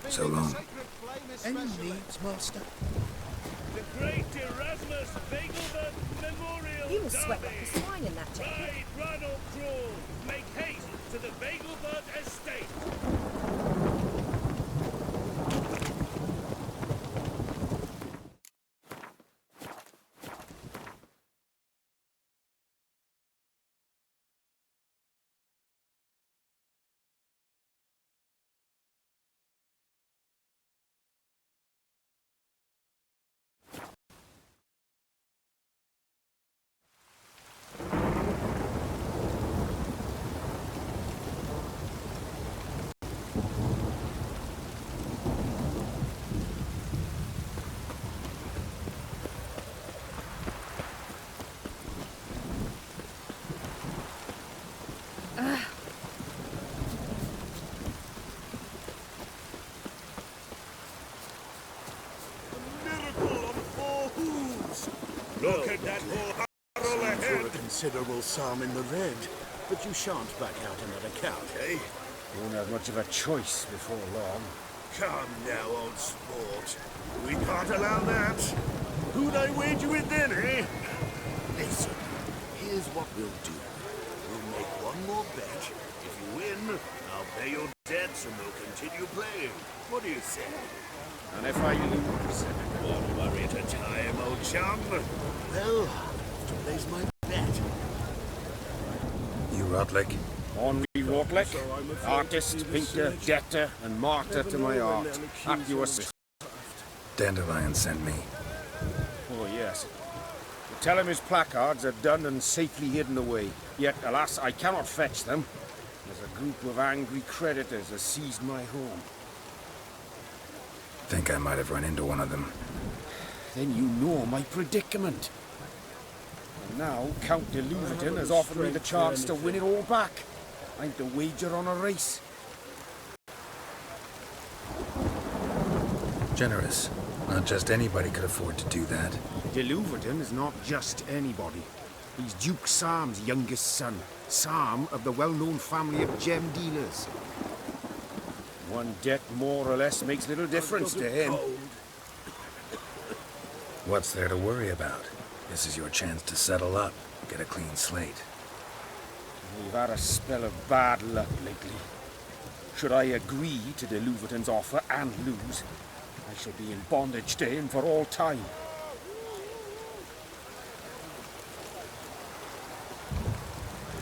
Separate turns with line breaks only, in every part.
So long.
Any needs, Master?
The Great Erasmus Begelbert Memorial
You must sweat
Derby.
like a swine in that jacket.
Ride, run or crawl. Make haste to the Begelbert estate. Look at that poor hurl ahead.
A considerable psalm in the red, but you shan't back out on that account, eh?
Won't have much of a choice before long.
Come now, old sport. We can't allow that. Who'd I wager with then, eh? Listen, here's what we'll do. We'll make one more bet. If you win, I'll pay your debts and we'll continue playing. What do you say?
And if I lose,
One worry at a time, old chum. Well, to place my bet.
You Rotlick?
Henri Rotlick, artist, painter, debtor, and martyr to my art. At your service.
Dandelion sent me.
Oh, yes. Tell him his placards are done and safely hidden away. Yet, alas, I cannot fetch them, as a group of angry creditors has seized my home.
Think I might have run into one of them.
Then you know my predicament. And now, Count de Louverton has offered me the chance to win it all back. I'm to wager on a race.
Generous. Not just anybody could afford to do that.
De Louverton is not just anybody. He's Duke Sam's youngest son. Sam of the well-known family of gem dealers. One debt more or less makes little difference to him.
What's there to worry about? This is your chance to settle up, get a clean slate.
We've had a spell of bad luck lately. Should I agree to de Louverton's offer and lose, I shall be in bondage to him for all time.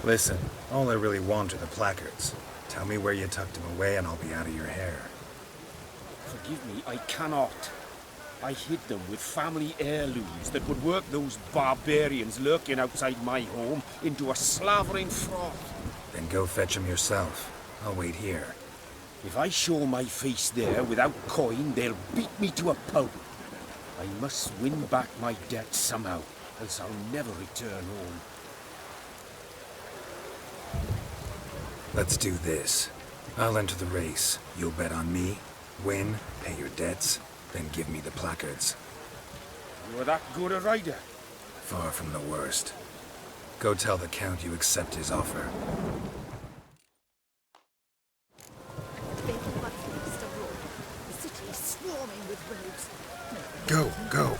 Listen, all I really want are the placards. Tell me where you tucked them away and I'll be out of your hair.
Forgive me, I cannot. I hid them with family heirlooms that would work those barbarians lurking outside my home into a slavering froth.
Then go fetch them yourself. I'll wait here.
If I show my face there without coin, they'll beat me to a pulp. I must win back my debt somehow, else I'll never return home.
Let's do this. I'll enter the race. You'll bet on me, win, pay your debts, then give me the placards.
You're that good a rider?
Far from the worst. Go tell the Count you accept his offer.
The city is swarming with rogues.
Go, go.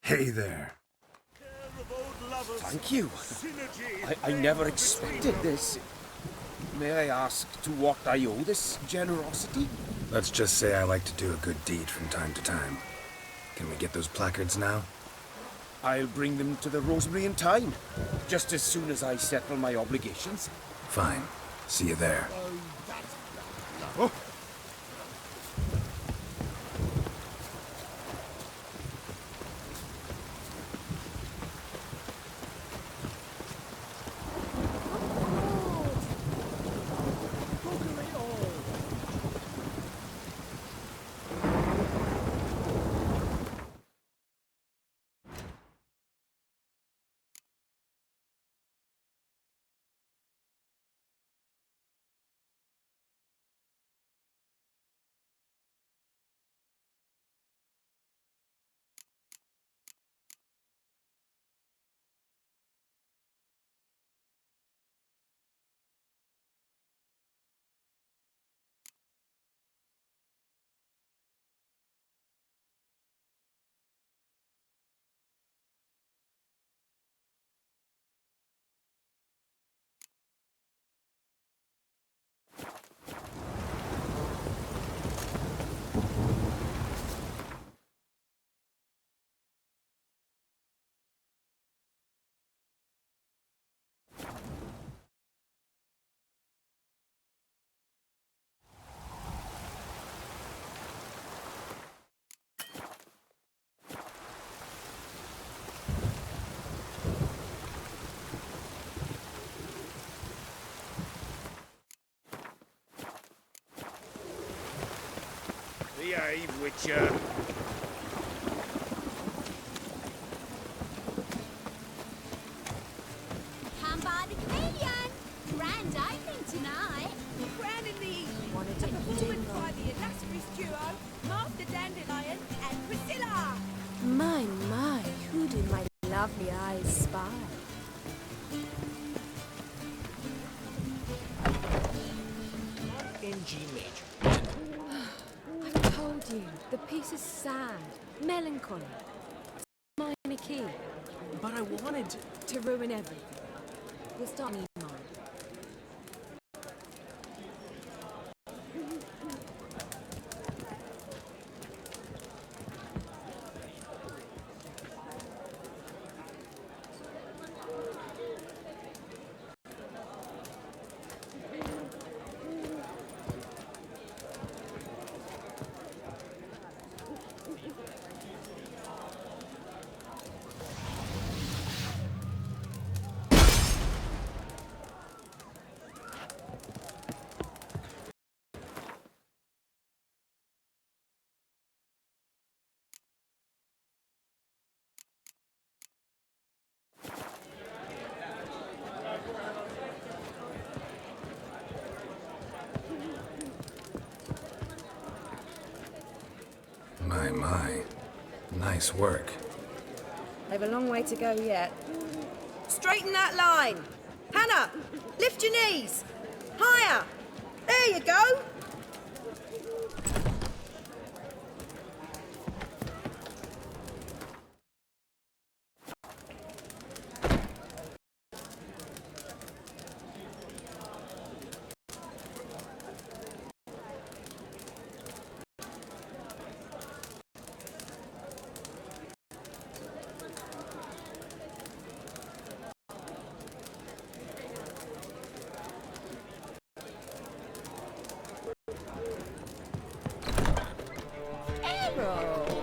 Hey there.
Thank you. I never expected this. May I ask to what I owe this generosity?
Let's just say I like to do a good deed from time to time. Can we get those placards now?
I'll bring them to the Rosemary in time, just as soon as I settle my obligations.
Fine. See you there.
Oh, behave, Witcher.
Come by the chameleon. Grand opening tonight.
Crowning the evening.
Wanna
A
do
performance
dinner.
by the illustrious duo, Master Dandelion and Priscilla.
My, who do my lovely eyes spy?
In G major.
I've told you, the piece is sad, melancholy. It's a minor key
But I wanted
to ruin everything. You'll start me mine.
My. Nice work.
They've a long way to go yet. Straighten that line. Hannah, lift your knees. Higher. There you go.
Errol,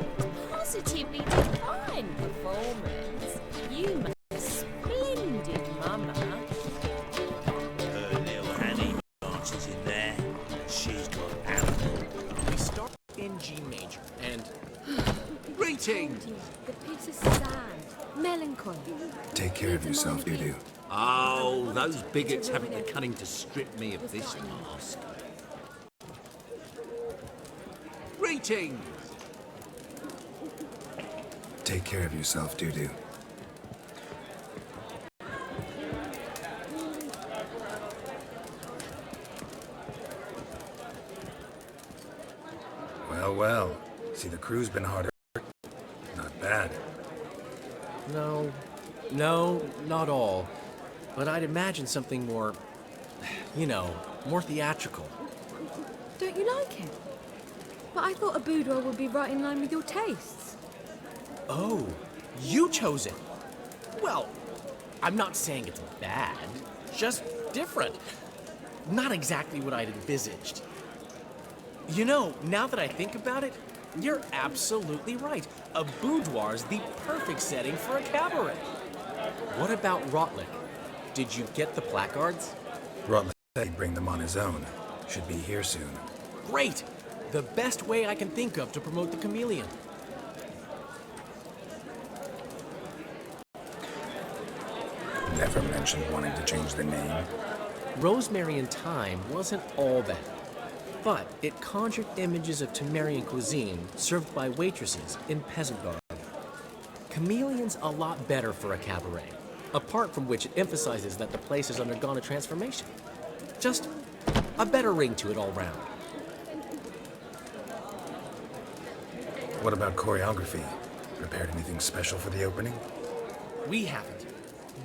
positively divine performance. You made a splendid mama.
Her little Annie dances in there. She's got ample.
we start in G major and
Greetings!
The piece is sad, melancholy.
Take care of yourself, Dudu.
Oh, those bigots haven't the cunning to strip me of this mask.
Greetings!
Take care of yourself, Dudu. Well. See, the crew's been harder. Not bad.
no, not all. But I'd imagine something more, more theatrical.
Don't you like it? But I thought a boudoir would be right in line with your tastes.
Oh, You chose it. Well, I'm not saying it's bad, just different. Not exactly what I'd envisaged. You know, now that I think about it, you're absolutely right. A boudoir's the perfect setting for a cabaret. What about Rotlick? Did you get the placards?
Rutland said he'd bring them on his own. Should be here soon.
Great! The best way I can think of to promote the chameleon.
Never mentioned wanting to change the name.
Rosemary and Thyme wasn't all bad, but it conjured images of Temerian cuisine served by waitresses in peasant garb. Chameleon's a lot better for a cabaret, apart from which it emphasizes that the place has undergone a transformation. Just a better ring to it all round.
What about choreography? Prepared anything special for the opening?
We haven't.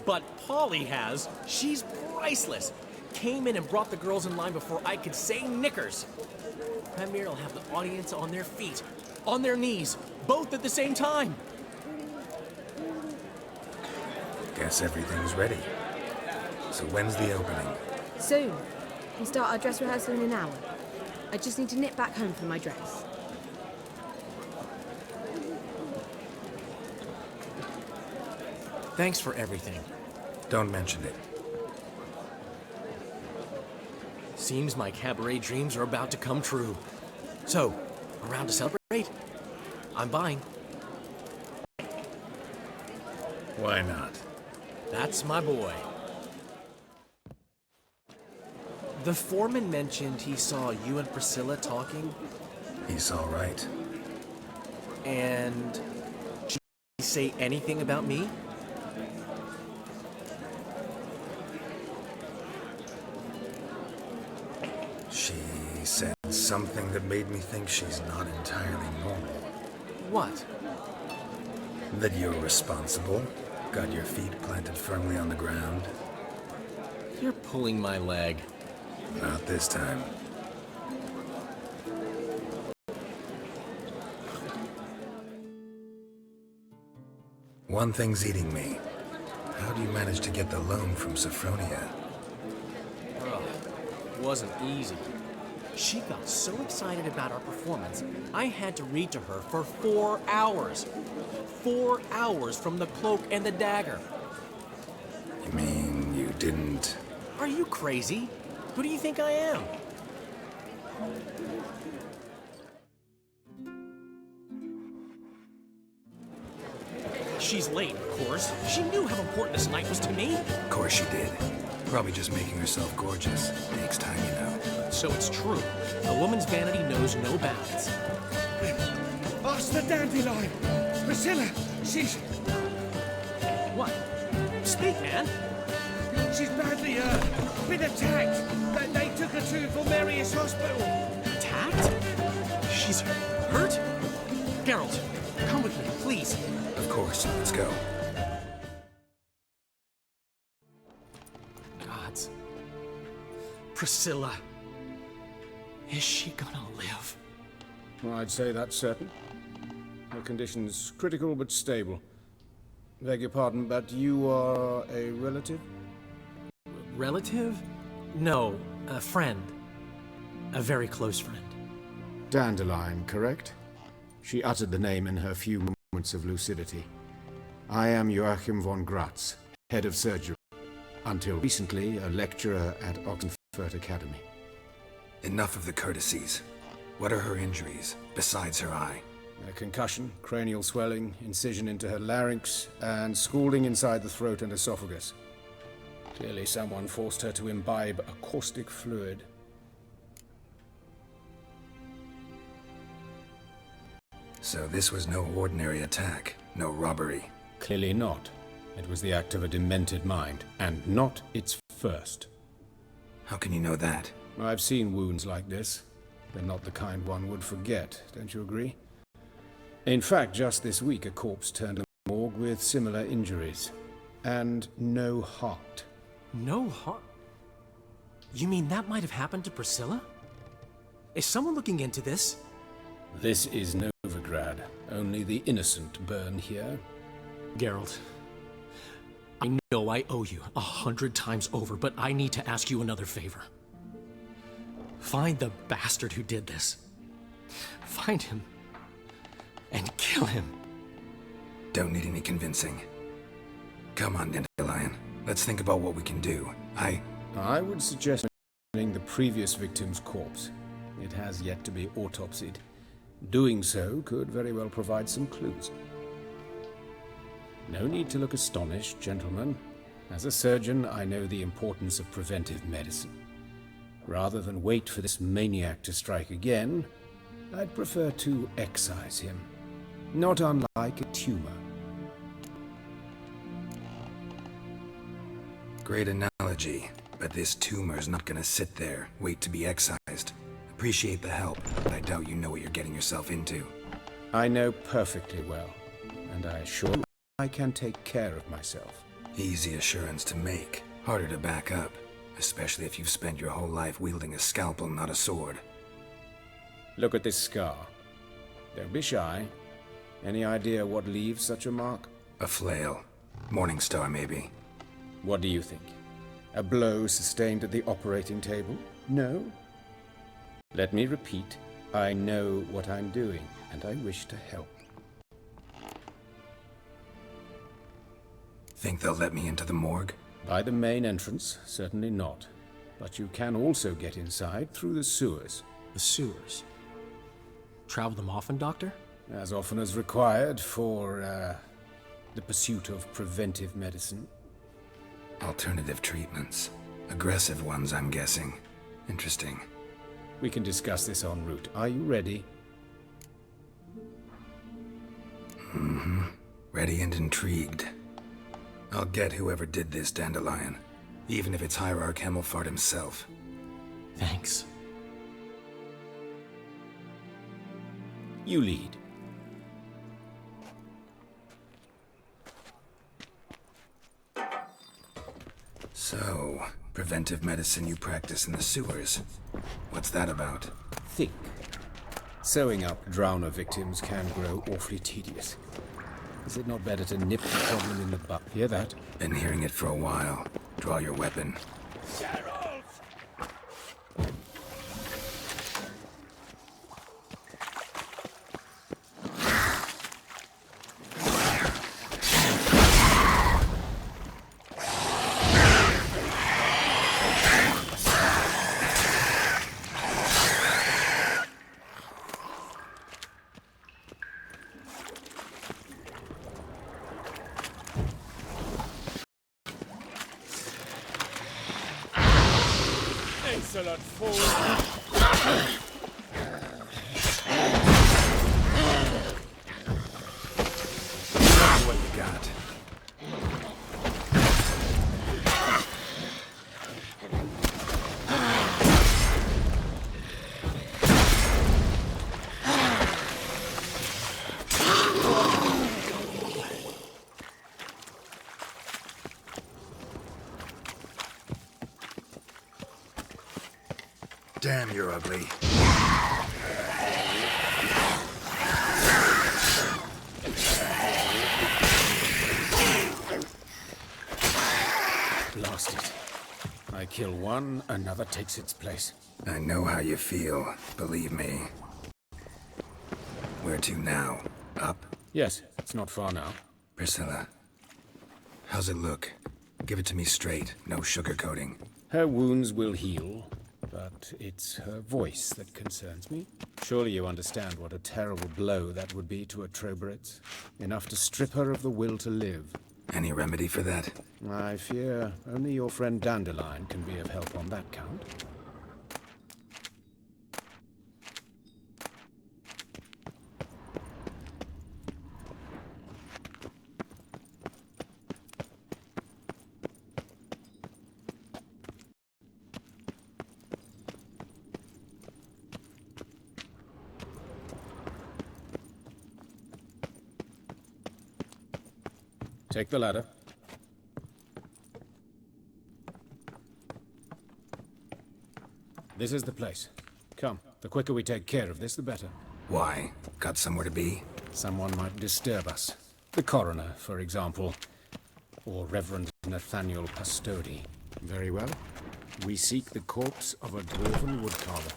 But Polly has. She's priceless. Came in and brought the girls in line before I could say knickers. Premier will have the audience on their feet, on their knees, both at the same time.
Guess everything's ready. So when's the opening?
Soon. We start our dress rehearsal in an hour. I just need to nip back home for my dress.
Thanks for everything.
Don't mention it.
Seems my cabaret dreams are about to come true. So, around to celebrate? I'm buying.
Why not?
That's my boy. The foreman mentioned he saw you and Priscilla talking,
He's all right.
and did he say anything about me?
She said something that made me think she's not entirely normal.
What?
That you're responsible, got your feet planted firmly on the ground.
You're pulling my leg.
Not this time. One thing's eating me. How do you manage to get the loan from Sophronia?
Wasn't easy. She got so excited about our performance, I had to read to her for 4 hours. 4 hours from the Cloak and the Dagger.
You mean you didn't...
Are you crazy? Who do you think I am? She's late, of course. She knew how important this night was to me.
Of course she did. Probably just making herself gorgeous. Takes time, you know.
So it's true. A woman's vanity knows no bounds.
Ask the dandelion. Priscilla, she's
What? Speak, man.
badly hurt. Been attacked. They took her to Valmerius Hospital.
Attacked? She's hurt? Geralt, come with me, please.
Of course, let's go.
Gods. Priscilla. Is she gonna live?
Well, I'd say that's certain. Her condition's critical but stable. Beg your pardon, but you are a relative?
Relative? No, a friend. A very close friend.
Dandelion, correct? She uttered the name in her few moments of lucidity. I am Joachim von Gratz, head of surgery. Until recently, a lecturer at Oxenfurt Academy.
Enough of the courtesies. What are her injuries, besides her eye?
A concussion, cranial swelling, incision into her larynx, and scalding inside the throat and esophagus. Clearly someone forced her to imbibe a caustic fluid.
So this was no ordinary attack, no robbery.
Clearly not. It was the act of a demented mind, and not its first.
How can you know that?
I've seen wounds like this. They're not the kind one would forget, don't you agree? In fact, just this week, a corpse turned to the morgue with similar injuries. And no heart.
No heart? You mean that might have happened to Priscilla? Is someone looking into this?
This is Novigrad. Only the innocent burn here.
Geralt, I know I owe you 100 times over, but I need to ask you another favor. Find the bastard who did this. Find him and kill him.
Don't need any convincing. Come on, Dandelion. Let's think about what we can do.
I would suggest examining the previous victim's corpse. It has yet to be autopsied. Doing so could very well provide some clues. No need to look astonished, gentlemen. As a surgeon, I know the importance of preventive medicine. Rather than wait for this maniac to strike again, I'd prefer to excise him. Not unlike a tumor.
Great analogy, but this tumor's not gonna sit there, wait to be excised. Appreciate the help, but I doubt you know what you're getting yourself into.
I know perfectly well, and I assure you I can take care of myself.
Easy assurance to make, harder to back up, especially if you've spent your whole life wielding a scalpel, not a sword.
Look at this scar. Don't be shy. Any idea what leaves such a mark?
A flail. Morning Star, maybe.
What do you think? A blow sustained at the operating table? No? Let me repeat. I know what I'm doing, and I wish to help.
Think they'll let me into the morgue?
By the main entrance, certainly not. But you can also get inside through the sewers.
The sewers? Travel them often, Doctor?
As often as required for, the pursuit of preventive medicine.
Alternative treatments. Aggressive ones, I'm guessing. Interesting.
We can discuss this en route. Are you ready?
Mm-hmm. Ready and intrigued. I'll get whoever did this, Dandelion. Even if it's Hierarch Hemmelfart himself.
Thanks.
You lead.
So, preventive medicine you practice in the sewers. What's that about?
Think. Sewing up drowner victims can grow awfully tedious. Is it not better to nip the problem in the bud? Hear that?
Been hearing it for a while. Draw your weapon.
Geralt! Insolent fool!
What you got? Damn, you're ugly.
Lost it. I kill one, another takes its place.
I know how you feel, believe me. Where to now? Up?
Yes, it's not far now.
Priscilla. How's it look? Give it to me straight, no sugarcoating.
Her wounds will heal, but it's her voice that concerns me. Surely you understand what a terrible blow that would be to a Troberet. Enough to strip her of the will to live.
Any remedy for that?
I fear only your friend Dandelion can be of help on that count. Take the ladder. This is the place. Come, the quicker we take care of this, the better.
Why? Got somewhere to be?
Someone might disturb us. The coroner, for example, or Reverend Nathaniel Pastodi. Very well. We seek the corpse of a dwarven woodcarver.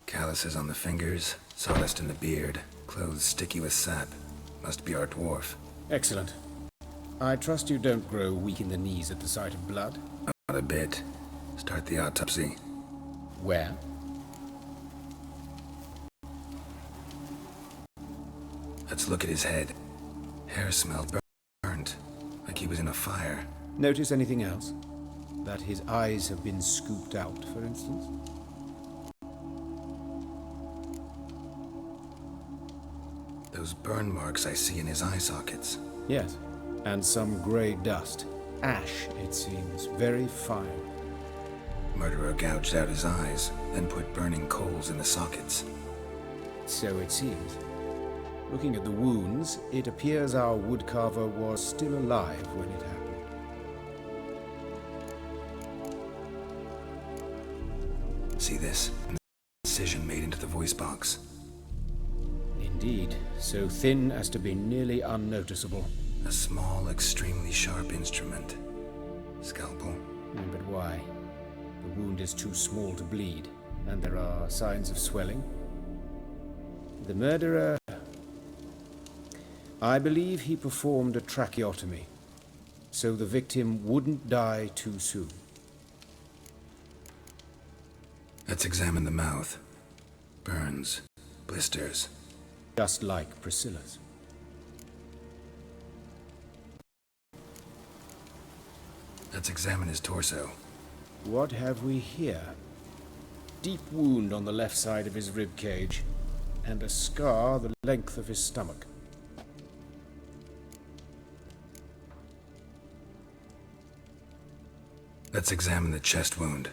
Calluses on the fingers, sawdust in the beard, clothes sticky with sap. Must be our dwarf.
Excellent. I trust you don't grow weak in the knees at the sight of blood?
Not a bit. Start the autopsy.
Where?
Let's look at his head. Hair smelled burnt, like he was in a fire.
Notice anything else? That his eyes have been scooped out, for instance?
Those burn marks I see in his eye sockets.
Yes. And some grey dust. Ash, it seems. Very fine.
Murderer gouged out his eyes, then put burning coals in the sockets.
So it seems. Looking at the wounds, it appears our woodcarver was still alive when it happened.
See this? An incision made into the voice box.
Indeed, so thin as to be nearly unnoticeable.
A small, extremely sharp instrument. Scalpel.
But why? The wound is too small to bleed, and there are signs of swelling. The murderer... I believe he performed a tracheotomy, so the victim wouldn't die too soon.
Let's examine the mouth. Burns. Blisters.
Just like Priscilla's.
Let's examine his torso.
What have we here? Deep wound on the left side of his rib cage, and a scar the length of his stomach.
Let's examine the chest wound.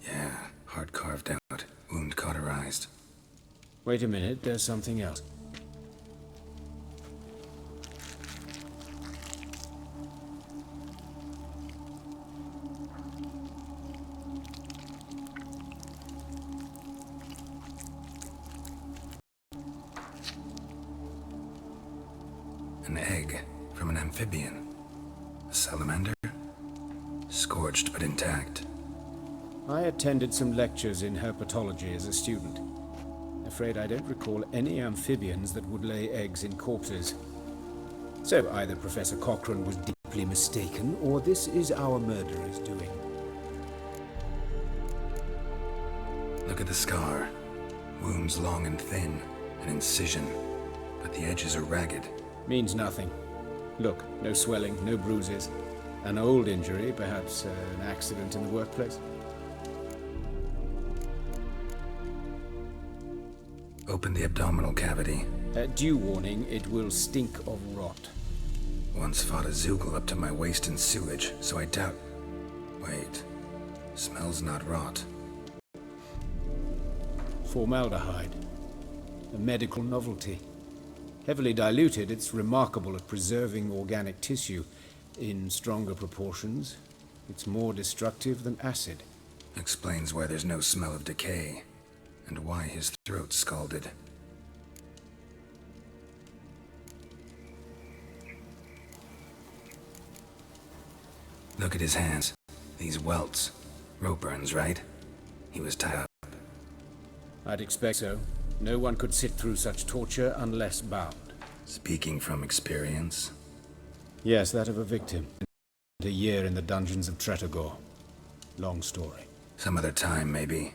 Yeah, heart carved out, wound cauterized.
Wait a minute, there's something else.
An egg from an amphibian. A salamander? Scorched but intact.
I attended some lectures in herpetology as a student. Afraid I don't recall any amphibians that would lay eggs in corpses. So either Professor Cochrane was deeply mistaken, or this is our murderer's doing.
Look at the scar. Wounds long and thin, an incision, but the edges are ragged.
Means nothing. Look, no swelling, no bruises. An old injury, perhaps an accident in the workplace.
Open the abdominal cavity.
Due warning, it will stink of rot.
Once fought a Zoogle up to my waist in sewage, so I doubt... Wait. Smells not rot.
Formaldehyde. A medical novelty. Heavily diluted, it's remarkable at preserving organic tissue. In stronger proportions, it's more destructive than acid.
Explains why there's no smell of decay, and why his throat's scalded. Look at his hands. These welts. Rope burns, right? He was tied up.
I'd expect so. No one could sit through such torture unless bound.
Speaking from experience.
Yes, that of a victim. A year in the dungeons of Tretogor. Long story.
Some other time, maybe.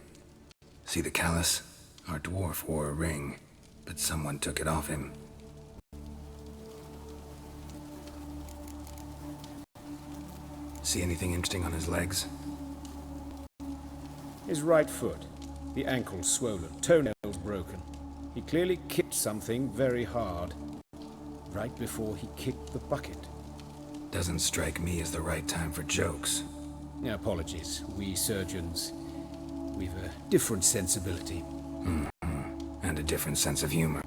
See the callus? Our dwarf wore a ring, but someone took it off him. See anything interesting on his legs?
His right foot. The ankle swollen, toenails broken. He clearly kicked something very hard. Right before he kicked the bucket.
Doesn't strike me as the right time for jokes.
Apologies. We surgeons, we've a different sensibility.
And a different sense of humor.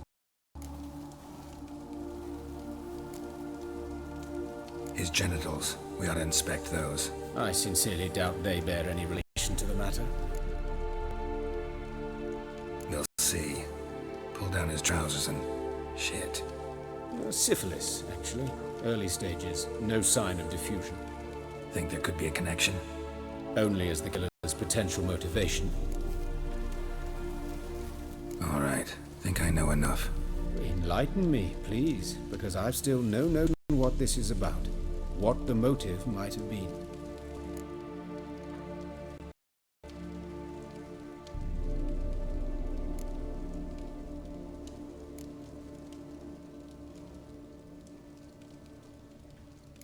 His genitals, we ought to inspect those.
I sincerely doubt they bear any relation to the matter.
We'll see. Pull down his trousers and... shit.
Syphilis, actually. Early stages. No sign of diffusion.
Think there could be a connection?
Only as the killer's potential motivation.
All right. Think I know enough.
Enlighten me, please, because I've still no known what this is about. What the motive might have been.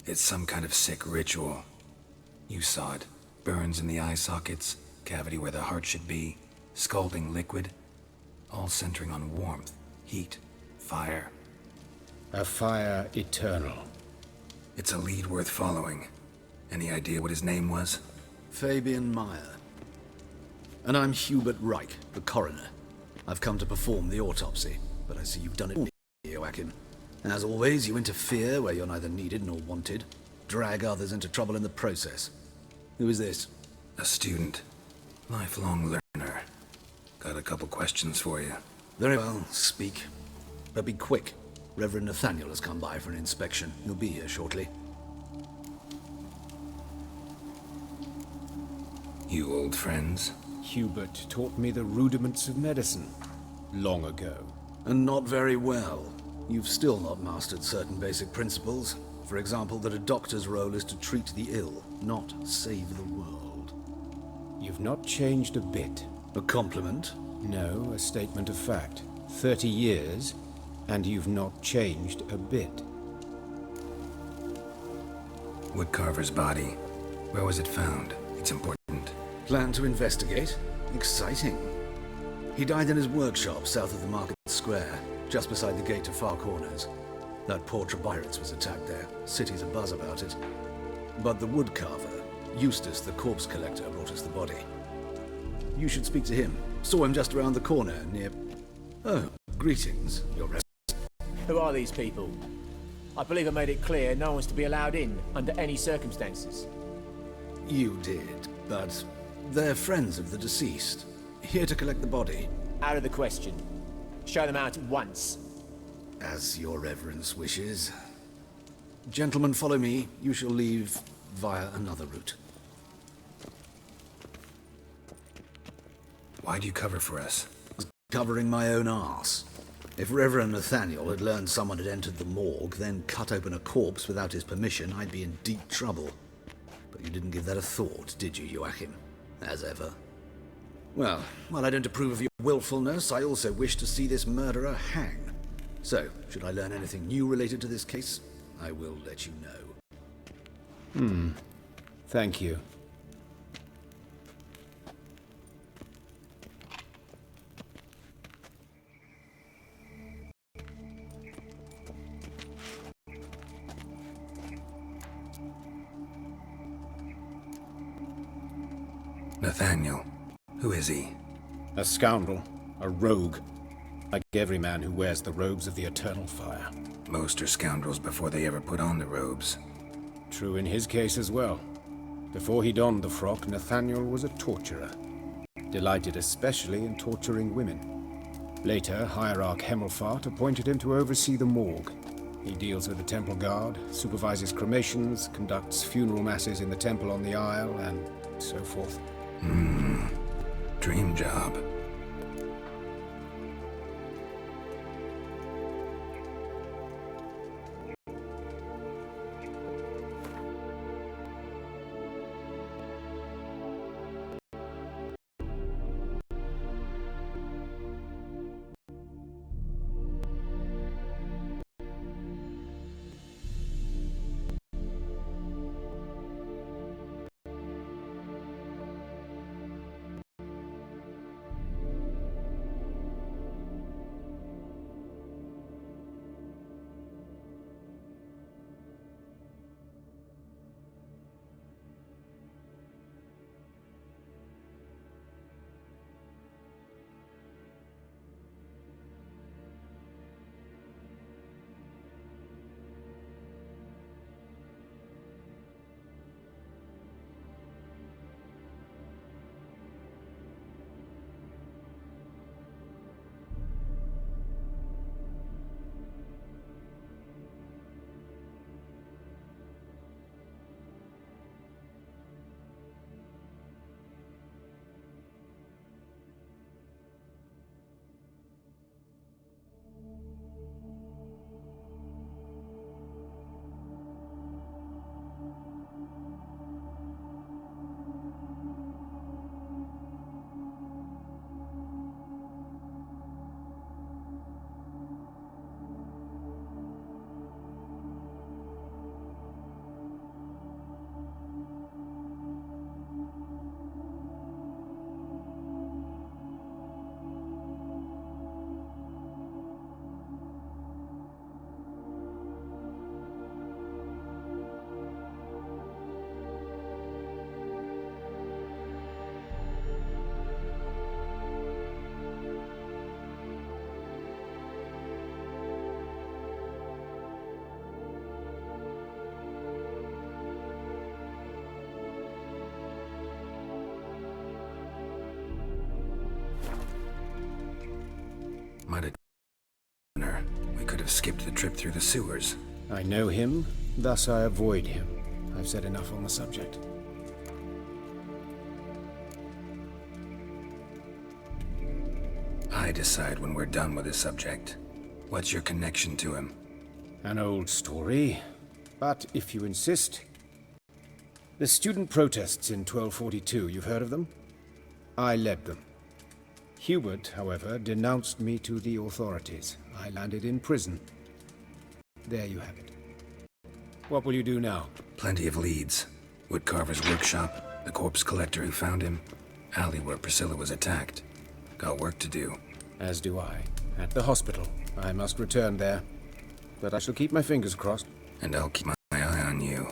It's some kind of sick ritual. You saw it. Burns in the eye sockets, cavity where the heart should be, scalding liquid, all centering on warmth, heat, fire.
A fire eternal.
It's a lead worth following. Any idea what his name was?
Fabian Meyer. And I'm Hubert Reich, the coroner. I've come to perform the autopsy, but I see you've done it, Joachim. As always, you interfere where you're neither needed nor wanted. Drag others into trouble in the process. Who is this?
A student. Lifelong learner. Got a couple questions for you.
Very well, speak. But be quick. Reverend Nathaniel has come by for an inspection. He'll be here shortly.
You old friends?
Hubert taught me the rudiments of medicine. Long ago.
And not very well. You've still not mastered certain basic principles. For example, that a doctor's role is to treat the ill, not save the world.
You've not changed a bit.
A compliment?
No, a statement of fact. 30 years, and you've not changed a bit.
Woodcarver's body. Where was it found? It's important.
Plan to investigate? Exciting. He died in his workshop south of the Market Square, just beside the gate to Far Corners. That poor Trebirates was attacked there. City's abuzz about it. But the woodcarver, Eustace the corpse collector, brought us the body. You should speak to him. Saw him just around the corner near... Oh, greetings, Your Rest.
Who are these people? I believe I made it clear no one's to be allowed in under any circumstances.
You did, but they're friends of the deceased. Here to collect the body.
Out of the question. Show them out at once.
As your reverence wishes. Gentlemen, follow me. You shall leave via another route.
Why do you cover for us?
Covering my own arse. If Reverend Nathaniel had learned someone had entered the morgue, then cut open a corpse without his permission, I'd be in deep trouble. But you didn't give that a thought, did you, Joachim? As ever. Well, while I don't approve of your willfulness, I also wish to see this murderer hang. So, should I learn anything new related to this case, I will let you know.
Thank you.
Nathaniel. Who is he?
A scoundrel. A rogue. Like every man who wears the robes of the eternal fire.
Most are scoundrels before they ever put on the robes.
True in his case as well. Before he donned the frock, Nathaniel was a torturer. Delighted especially in torturing women. Later, Hierarch Hemmelfart appointed him to oversee the morgue. He deals with the temple guard, supervises cremations, conducts funeral masses in the temple on the Isle, and so forth.
Dream job. Might have her. We could have skipped the trip through the sewers.
I know him, thus I avoid him. I've said enough on the subject.
I decide when we're done with the subject. What's your connection to him?
An old story, but if you insist. The student protests in 1242, you've heard of them? I led them. Hubert, however, denounced me to the authorities. I landed in prison. There you have it. What will you do now?
Plenty of leads. Woodcarver's workshop, the corpse collector who found him, alley where Priscilla was attacked. Got work to do.
As do I. At the hospital. I must return there. But I shall keep my fingers crossed.
And I'll keep my eye on you.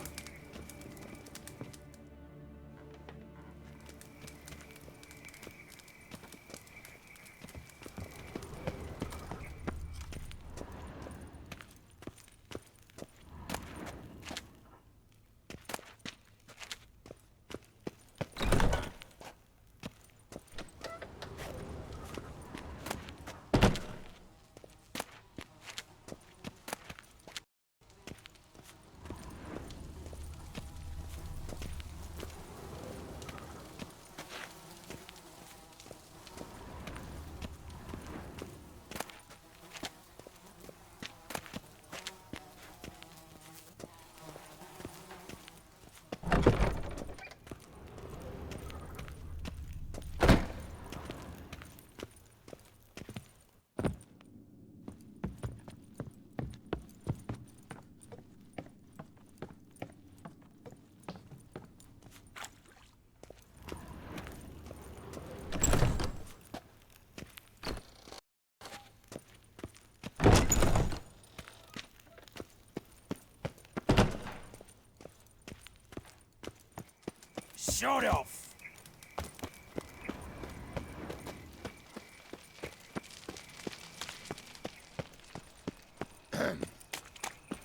Shut off!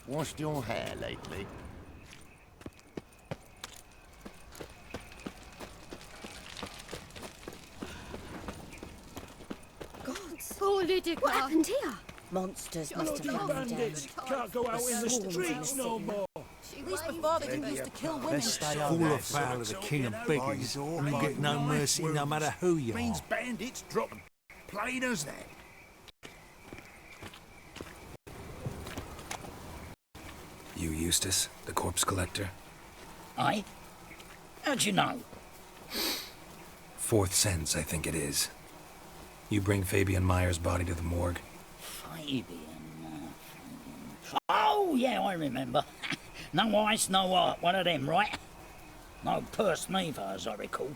Washed your hair lately?
Poor Lydica.
What happened here?
Monsters must have
Bloody
run them down.
bandits can't go out in the streets no more.
At least before they didn't used to kill women.
Fall afoul of the king of beggars, and you get no mercy no matter who you
Means
are.
bandits drop 'em. Plain as that.
You Eustace, the corpse collector?
Aye? How'd you know?
Fourth sense, I think it is. You bring Fabian Meyer's body to the morgue?
Fabian. Oh, yeah, I remember. No eyes, no heart, one of them, right? No purse neither, as I recall.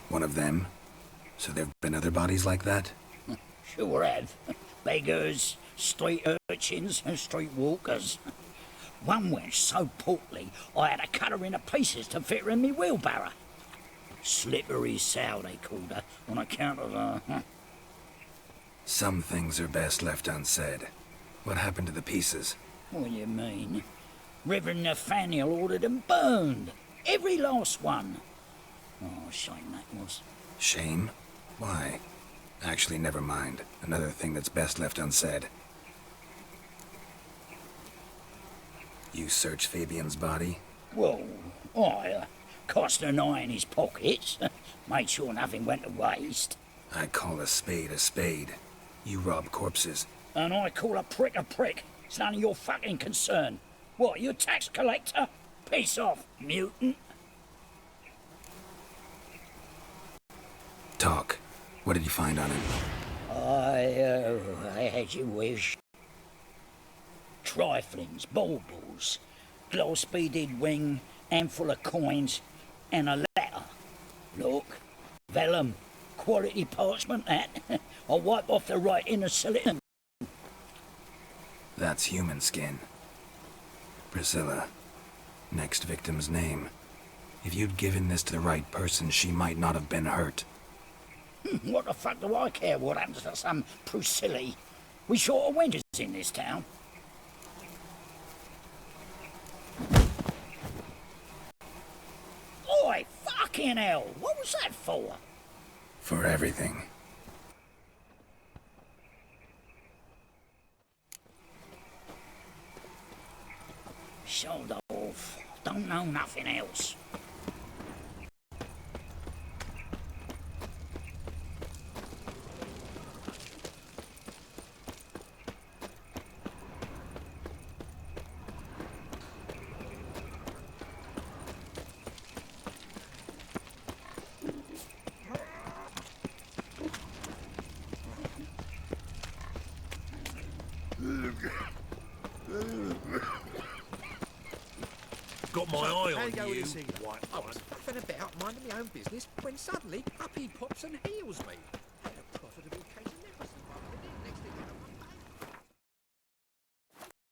One of them? So there've been other bodies like that?
Sure have. Beggars, street urchins, and street walkers. One went so portly, I had to cut her into pieces to fit her in me wheelbarrow. Slippery sow, they called her, on account of her.
Some things are best left unsaid. What happened to the pieces?
What do you mean? Reverend Nathaniel ordered them burned. Every last one. Oh, shame that was.
Shame? Why? Actually, never mind. Another thing that's best left unsaid. You searched Fabian's body?
Well, I cast an eye in his pockets. Made sure nothing went to waste.
I call a spade a spade. You rob corpses.
And I call a prick a prick. It's none of your fucking concern. What, you a tax collector? Piss off, mutant.
Talk. What did you find on him?
I had you wish. Triflings, baubles, glass-beaded ring, handful of coins, and a letter. Look, vellum, quality parchment, that. I'll wipe off the writing and sell it.
That's human skin. Priscilla. Next victim's name. If you'd given this to the right person, she might not have been hurt.
What the fuck do I care what happens to some Priscilla? We short of winters in this town. Oi, fucking hell! What was that for?
For everything.
Sold off. Don't know nothing else.
Got my eye on you.
I was faffing about, minding my own business, when suddenly up he pops and heals me. Had a profitable case of leprosy. Next thing you know,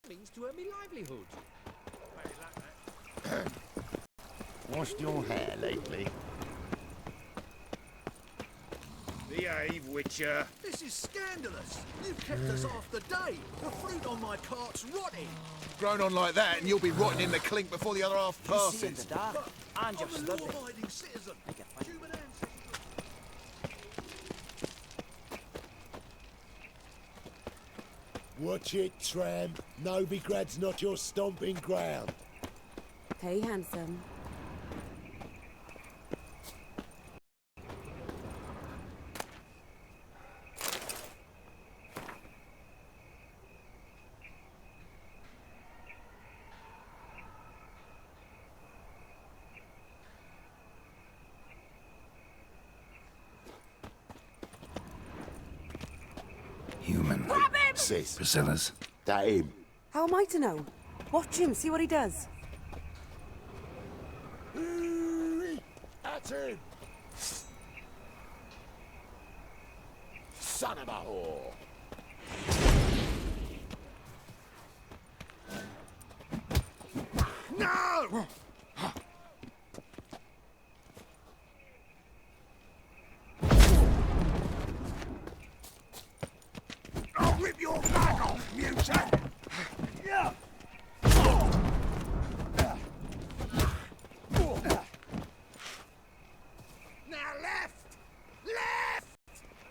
I'm means to earn me livelihood.
Washed your hair lately? Behave, Witcher.
This is scandalous. You've kept us half the day. The fruit on my cart's rotting.
Grown on like that, and you'll be rotting in the clink before the other half passes.
I'm just a law-abiding citizen. Human ancestry.
Watch it, tramp. Novigrad's not your stomping ground.
Hey, handsome.
Human.
Sis,
Priscilla's.
that him.
How am I to know? Watch him, see what he does.
That's him. Son of a whore.
No! I'll rip your back off, mutant! Now left! Left!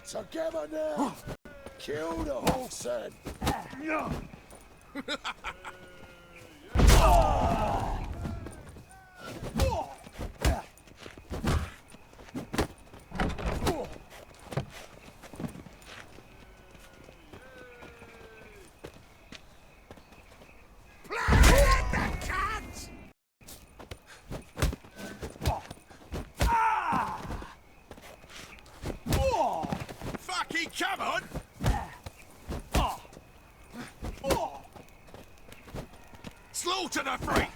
Together now. Kill the horse then.
Fucking come on! Slaughter the freak!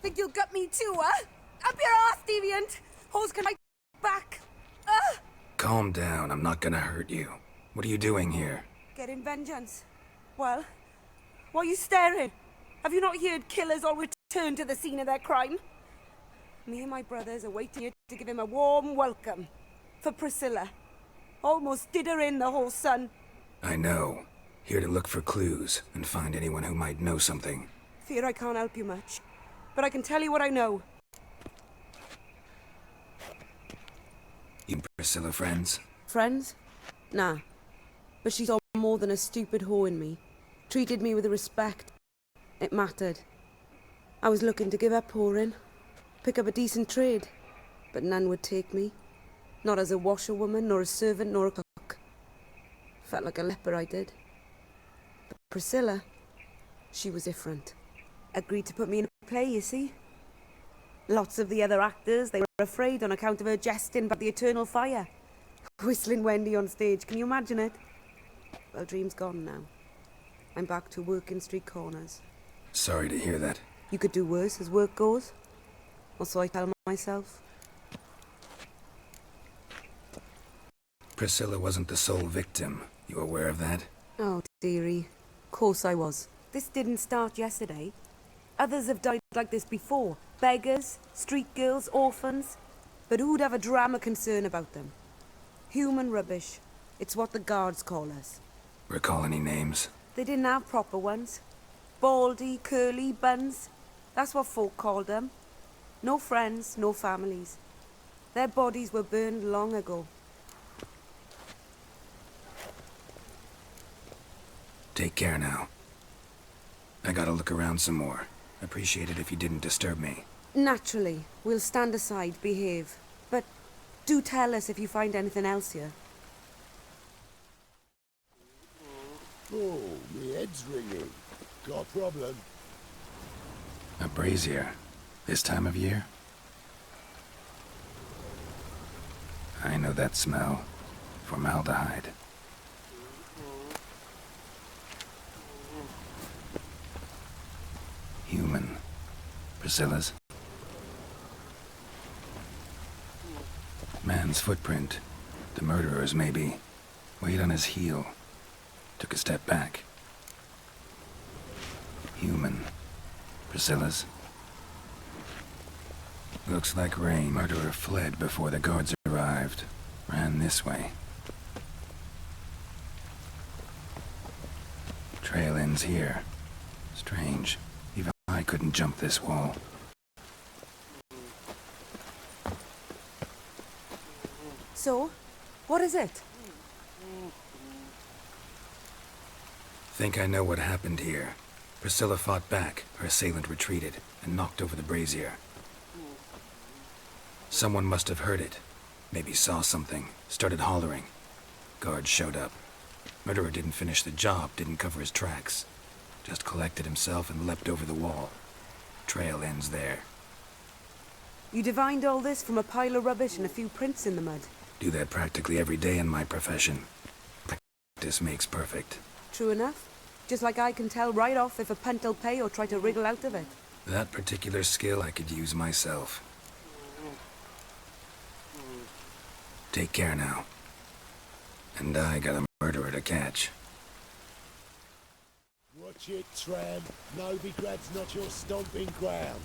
Think you'll gut me too, huh? Up your ass, deviant! Hose can I back?
Calm down, I'm not gonna hurt you. What are you doing here?
Getting vengeance. Well, why are you staring? Have you not heard killers all return to the scene of their crime? Me and my brothers are waiting here to give him a warm welcome. For Priscilla. Almost did her in, the whole son.
I know. Here to look for clues and find anyone who might know something.
Fear I can't help you much. But I can tell you what I know.
You and Priscilla friends?
Friends? Nah. But she saw more than a stupid whore in me. Treated me with respect. It mattered. I was looking to give up whoring. Pick up a decent trade. But none would take me. Not as a washerwoman, nor a servant, nor a cook. Felt like a leper, I did. But Priscilla, she was different. Agreed to put me in a play, you see. Lots of the other actors, they were afraid on account of her jesting about the eternal fire. Whistling Wendy on stage, can you imagine it? Well, dream's gone now. I'm back to working street corners.
Sorry to hear that.
You could do worse as work goes. Or so I tell myself.
Priscilla wasn't the sole victim. You aware of that?
Oh, dearie. Of course I was. This didn't start yesterday. Others have died like this before. Beggars, street girls, orphans. But who'd have a drama concern about them? Human rubbish. It's what the guards call us.
Recall any names?
They didn't have proper ones. Baldy, curly, buns. That's what folk called them. No friends, no families. Their bodies were burned long ago.
Take care now. I gotta look around some more. Appreciate it if you didn't disturb me.
Naturally. We'll stand aside, behave. But do tell us if you find anything else here.
Oh, me head's ringing. Got a problem?
A brazier. This time of year? I know that smell. Formaldehyde. Human. Priscilla's. Man's footprint. The murderer's, maybe. Weight on his heel. Took a step back. Human. Priscilla's. Looks like rain. Murderer fled before the guards arrived. Ran this way. Trail ends here. Strange. Even I couldn't jump this wall.
So, what is it?
Think I know what happened here. Priscilla fought back, her assailant retreated, and knocked over the brazier. Someone must have heard it. Maybe saw something, started hollering. Guards showed up. Murderer didn't finish the job, didn't cover his tracks. Just collected himself and leapt over the wall. Trail ends there.
You divined all this from a pile of rubbish and a few prints in the mud.
Do that practically every day in my profession. Practice makes perfect.
True enough. Just like I can tell right off if a punt'll pay or try to wriggle out of it.
That particular skill I could use myself. Take care now. And I got a murderer to catch.
Watch it, tramp. Novigrad's not your stomping ground.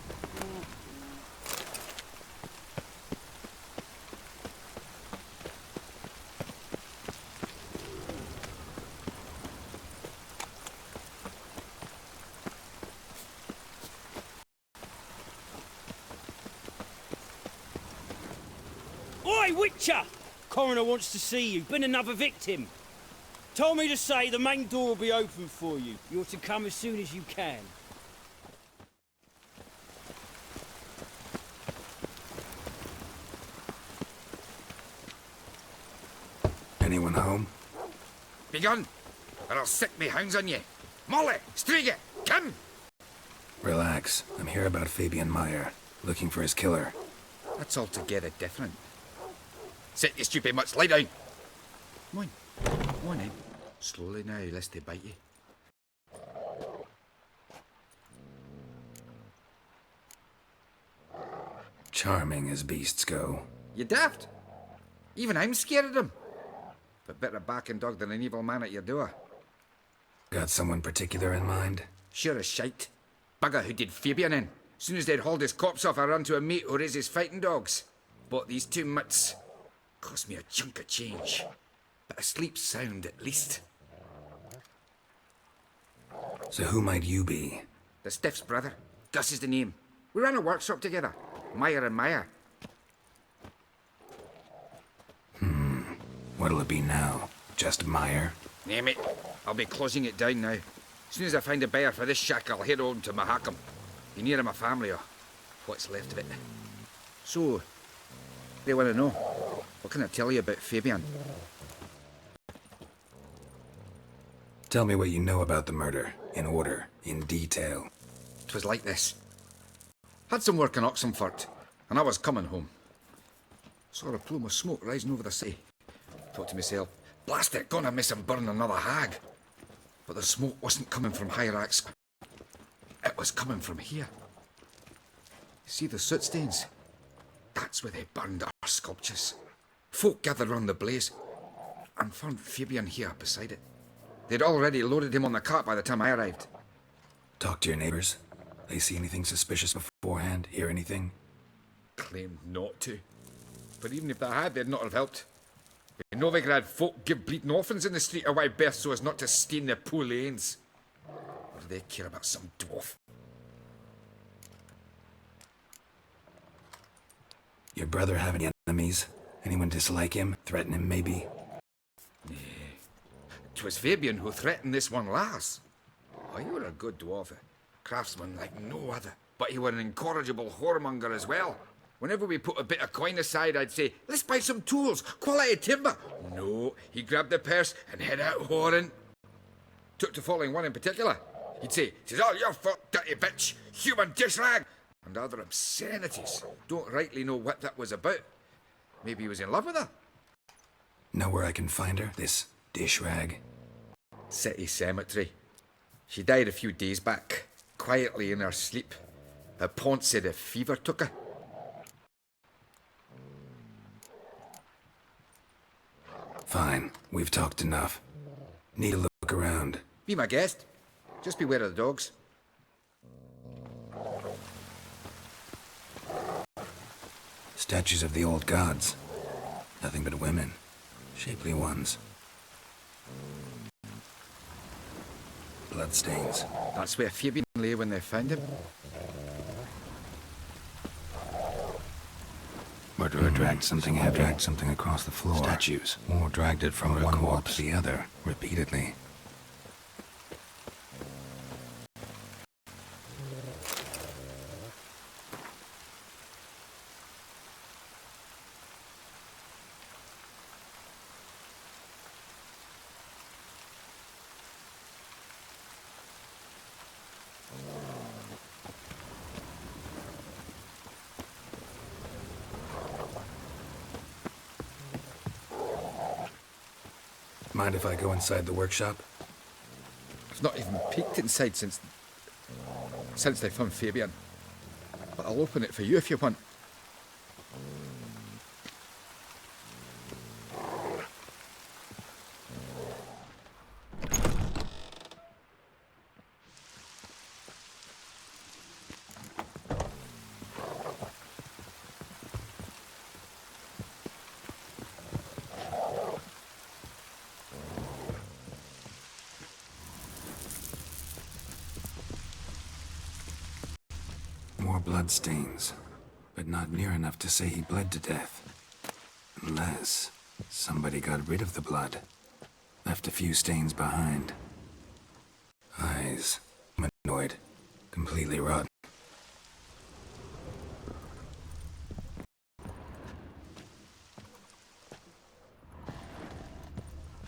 Oi, Witcher! Coroner wants to see you. Been another victim. Told me to say the main door will be open for you. You're to come as soon as you can.
Anyone home?
Begone, or I'll sick me hounds on you. Molly, Striga, come!
Relax. I'm here about Fabian Meyer, looking for his killer.
That's altogether different. Sit, you stupid mutts, lie down. Come on in. Slowly now, lest they bite you.
Charming as beasts go.
You daft? Even I'm scared of them. But better backing dog than an evil man at your door.
Got someone particular in mind?
Sure as shite. Bugger who did Fabian in. Soon as they'd hauled his corpse off, I ran to a mate who raises fighting dogs. Bought these 2 mutts. Cost me a chunk of change. But I sleep sound at least.
So who might you be?
The Stiff's brother. Gus is the name. We ran a workshop together. Meyer and Meyer.
What'll it be now? Just Meyer?
Name it. I'll be closing it down now. As soon as I find a buyer for this shack, I'll head on to Mahakam. Be near my family or what's left of it. So, they want to know. What can I tell you about Fabian?
Tell me what you know about the murder, in order, in detail.
'Twas like this. Had some work in Oxenfurt, and I was coming home. Saw a plume of smoke rising over the sea. Thought to myself, blast it, gonna miss him burn another hag. But the smoke wasn't coming from Hyrax. It was coming from here. You see the soot stains? That's where they burned our sculptures. Folk gathered round the blaze, and found Fabian here beside it. They'd already loaded him on the cart by the time I arrived.
Talk to your neighbors. They see anything suspicious beforehand? Hear anything?
Claimed not to. But even if they had, they'd not have helped.
The Novigrad folk give bleeding orphans in the street a wide berth so as not to stain their poor lanes. Or do they care about some dwarf?
Your brother have any enemies? Anyone dislike him? Threaten him, maybe?
Nay. 'Twas Fabian who threatened this one last. Oh, you were a good dwarf, a craftsman like no other. But you were an incorrigible whoremonger as well. Whenever we put a bit of coin aside, I'd say, let's buy some tools, quality timber. No, he grabbed the purse and head out whoring. Took to following one in particular. He'd say, "'Tis all your fault, dirty bitch, human dish rag," and other obscenities. Don't rightly know what that was about. Maybe he was in love with her.
Know where I can find her, this dish rag?
City cemetery. She died a few days back, quietly in her sleep. Her pont said a fever took her.
Fine, we've talked enough. Need a look around.
Be my guest. Just beware of the dogs.
Statues of the old gods. Nothing but women. Shapely ones. Bloodstains.
That's where Fabian lay when they found him.
Murderer dragged something heavy, dragged something across the floor. Statues. Or dragged it from one wall to the other, repeatedly. Mind if I go inside the workshop?
I've not even peeked inside since they found Fabian. But I'll open it for you if you want.
More bloodstains, but not near enough to say he bled to death. Unless somebody got rid of the blood, left a few stains behind. Eyes, humanoid, completely rotten.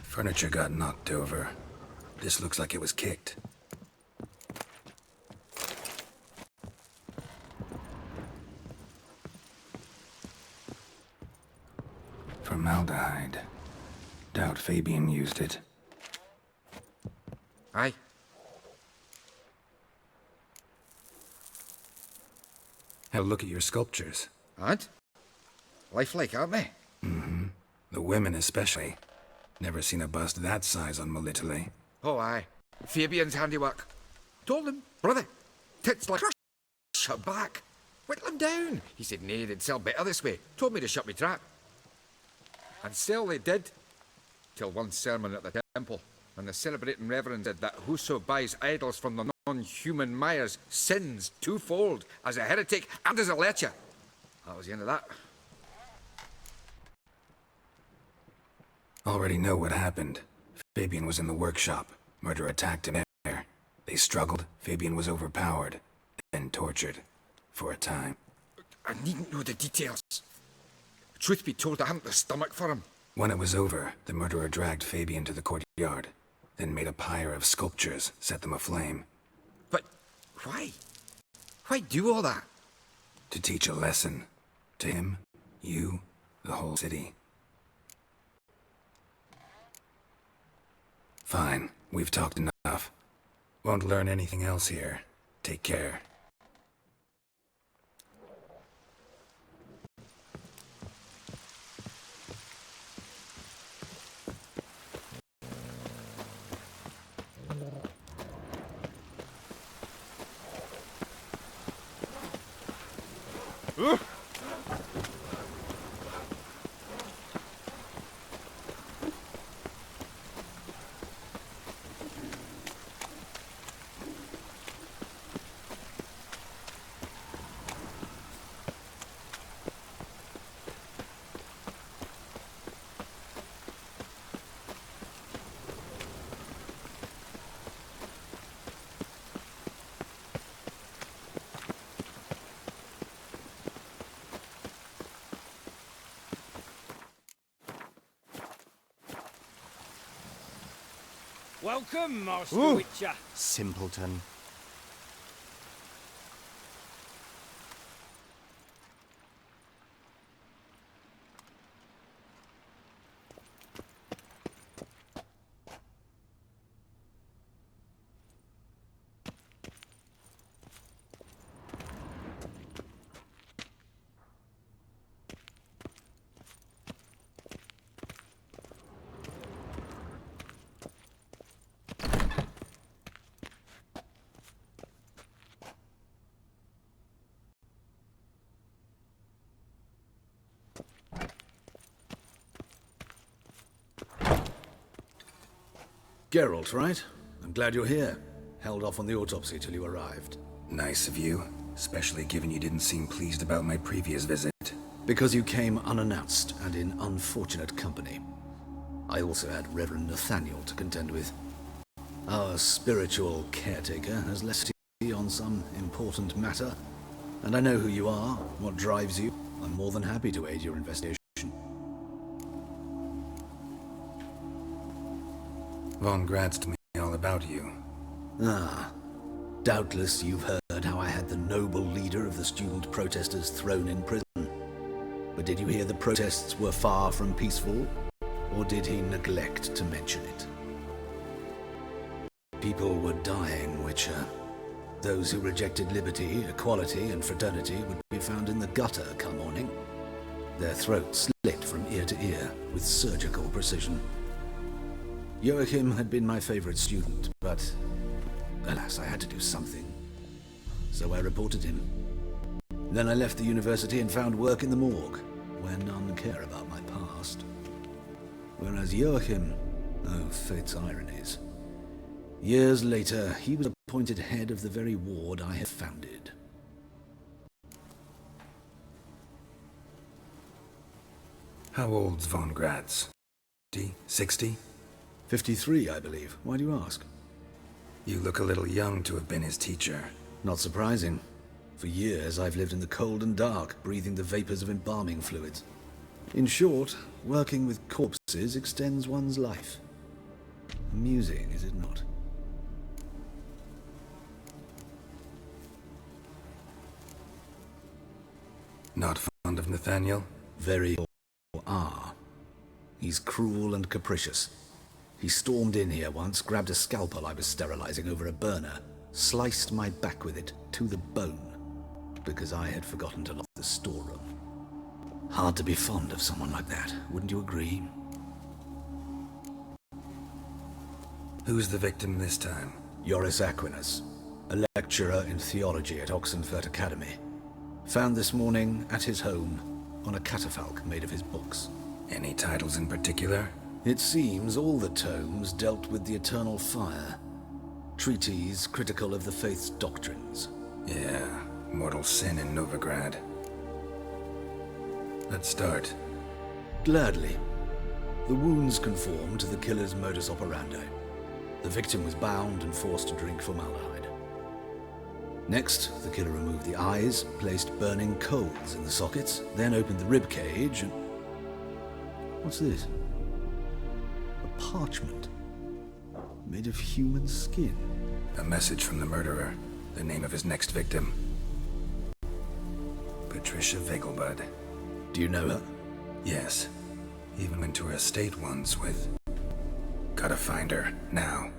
Furniture got knocked over. This looks like it was kicked. Formaldehyde. Doubt Fabian used it.
Aye.
Have a look at your sculptures.
And? Lifelike, aren't they?
Mm-hmm. The women especially. Never seen a bust that size on Melitele.
Oh, aye. Fabian's handiwork. Told him, brother, tits like crush her back. Whittle him down. He said, nay, they'd sell better this way. Told me to shut me trap. And still they did. Till one sermon at the temple, when the celebrating reverend said that whoso buys idols from the non-human Myers sins twofold, as a heretic and as a lecher. That was the end of that.
Already know what happened. Fabian was in the workshop. Murderer attacked him there. They struggled. Fabian was overpowered, then tortured. For a time.
I needn't know the details. Truth be told, I hadn't the stomach for him.
When it was over, the murderer dragged Fabian to the courtyard, then made a pyre of sculptures, set them aflame.
But why? Why do all that?
To teach a lesson. To him, you, the whole city. Fine, we've talked enough. Won't learn anything else here. Take care.
Welcome, Master
Ooh.
Witcher.
Simpleton.
Geralt, right? I'm glad you're here. Held off on the autopsy till you arrived.
Nice of you, especially given you didn't seem pleased about my previous visit.
Because you came unannounced and in unfortunate company. I also had Reverend Nathaniel to contend with. Our spiritual caretaker has left you on some important matter, and I know who you are, what drives you. I'm more than happy to aid your investigation.
Von Grad's told me all about you.
Ah, doubtless you've heard how I had the noble leader of the student protesters thrown in prison. But did you hear the protests were far from peaceful? Or did he neglect to mention it? People were dying, Witcher. Those who rejected liberty, equality, and fraternity would be found in the gutter come morning. Their throats slit from ear to ear with surgical precision. Joachim had been my favorite student, but alas, I had to do something. So I reported him. Then I left the university and found work in the morgue, where none care about my past. Whereas Joachim, oh, fate's ironies. Years later, he was appointed head of the very ward I had founded.
How old's Von Grad's? 60?
53, I believe. Why do you ask?
You look a little young to have been his teacher.
Not surprising. For years, I've lived in the cold and dark, breathing the vapors of embalming fluids. In short, working with corpses extends one's life. Amusing, is it not?
Not fond of Nathaniel?
Very are. He's cruel and capricious. He stormed in here once, grabbed a scalpel I was sterilizing over a burner, sliced my back with it to the bone, because I had forgotten to lock the storeroom. Hard to be fond of someone like that, wouldn't you agree?
Who's the victim this time?
Joris Aquinas, a lecturer in theology at Oxenfurt Academy. Found this morning at his home on a catafalque made of his books.
Any titles in particular?
It seems all the tomes dealt with the eternal fire. Treatises critical of the faith's doctrines.
Yeah, mortal sin in Novigrad. Let's start.
Gladly. The wounds conform to the killer's modus operandi. The victim was bound and forced to drink formaldehyde. Next, the killer removed the eyes, placed burning coals in the sockets, then opened the rib cage and... What's this? A parchment. Made of human skin.
A message from the murderer. The name of his next victim. Patricia Vegelbud.
Do you know her?
Yes. Even went to her estate once with... Gotta find her, now.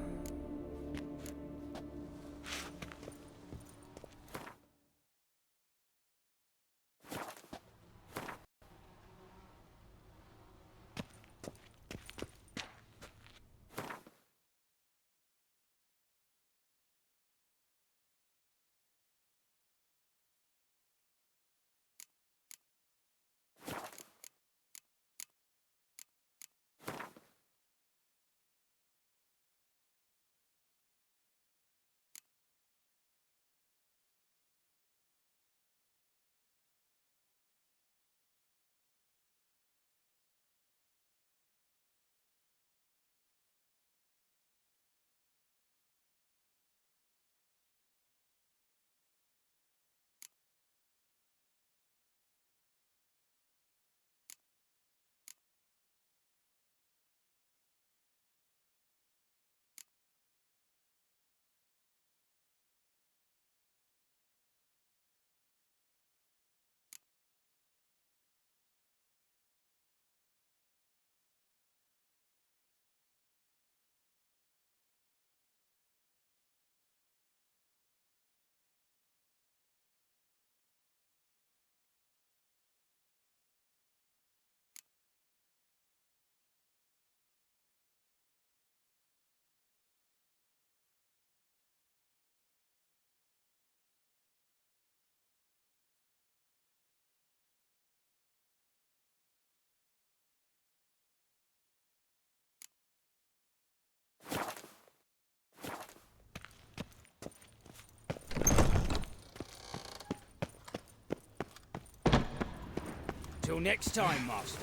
Till next time, Master.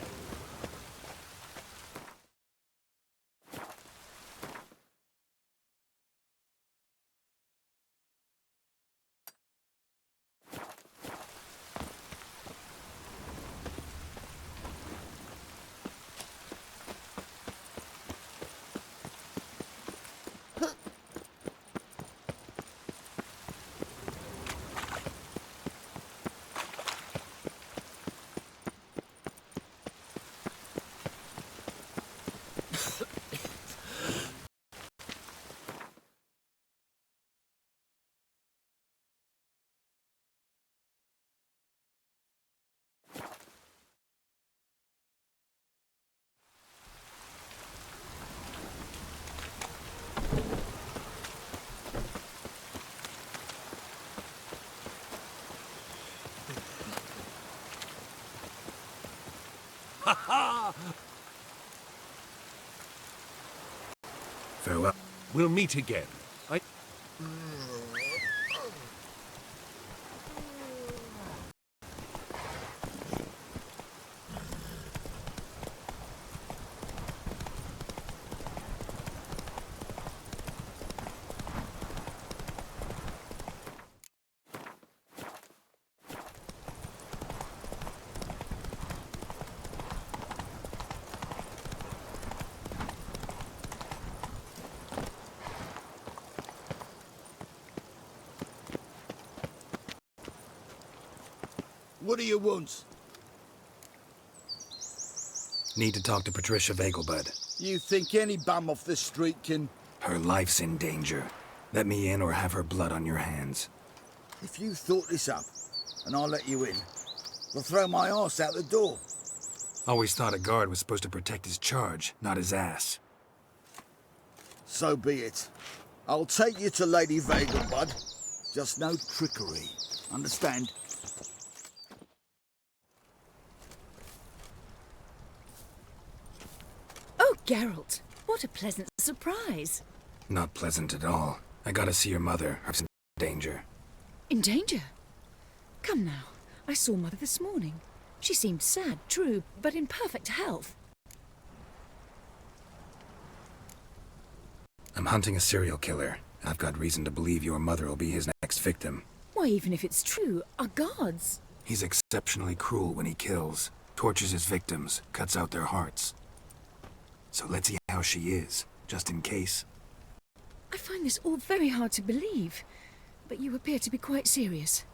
Farewell.
We'll meet again.
What do you want?
Need to talk to Patricia Vegelbud.
You think any bum off the street can...
Her life's in danger. Let me in or have her blood on your hands.
If you thought this up, and I'll let you in, I'll throw my arse out the door.
Always thought a guard was supposed to protect his charge, not his ass.
So be it. I'll take you to Lady Vegelbud. Just no trickery. Understand?
Oh, Geralt, what a pleasant surprise.
Not pleasant at all. I gotta see your mother. Her's in danger.
In danger? Come now, I saw Mother this morning. She seemed sad, true, but in perfect health.
I'm hunting a serial killer. I've got reason to believe your mother will be his next victim.
Why, even if it's true, our gods.
He's exceptionally cruel when he kills, tortures his victims, cuts out their hearts. So let's see how she is, just in case.
I find this all very hard to believe, but you appear to be quite serious.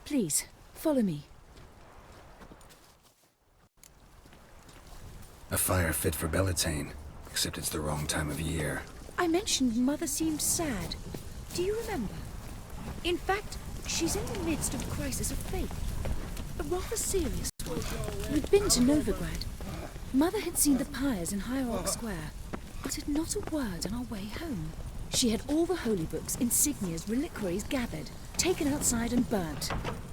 Please, follow me.
A fire fit for Bellatane, except it's the wrong time of year.
I mentioned Mother seemed sad. Do you remember? In fact, she's in the midst of a crisis of faith. A rather serious one. We'd been to Novigrad. Mother had seen the pyres in Hierarch Square, uttered not a word on our way home. She had all the holy books, insignias, reliquaries gathered, taken outside and burnt.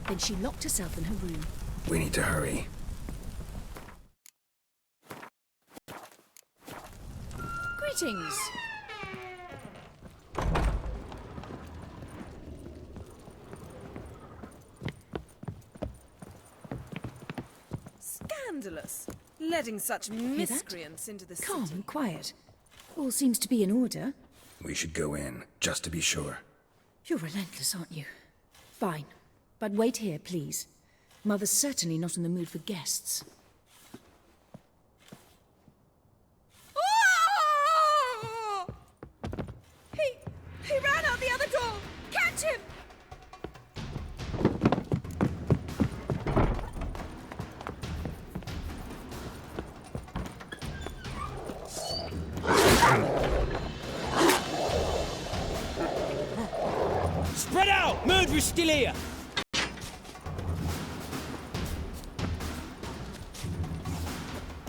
Then she locked herself in her room.
We need to hurry.
Greetings.
Scandalous. Letting such miscreants into the
Calm
city.
and quiet. All seems to be in order.
We should go in, just to be sure.
You're relentless, aren't you? Fine. But wait here, please. Mother's certainly not in the mood for guests.
Oh! He ran out the other door! Catch him!
Spread out! Murderer's still here!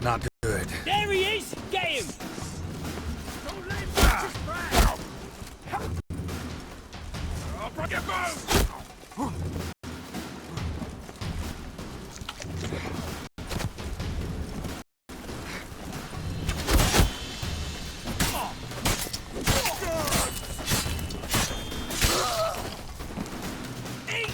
Not good.
There he is! Get him! Eat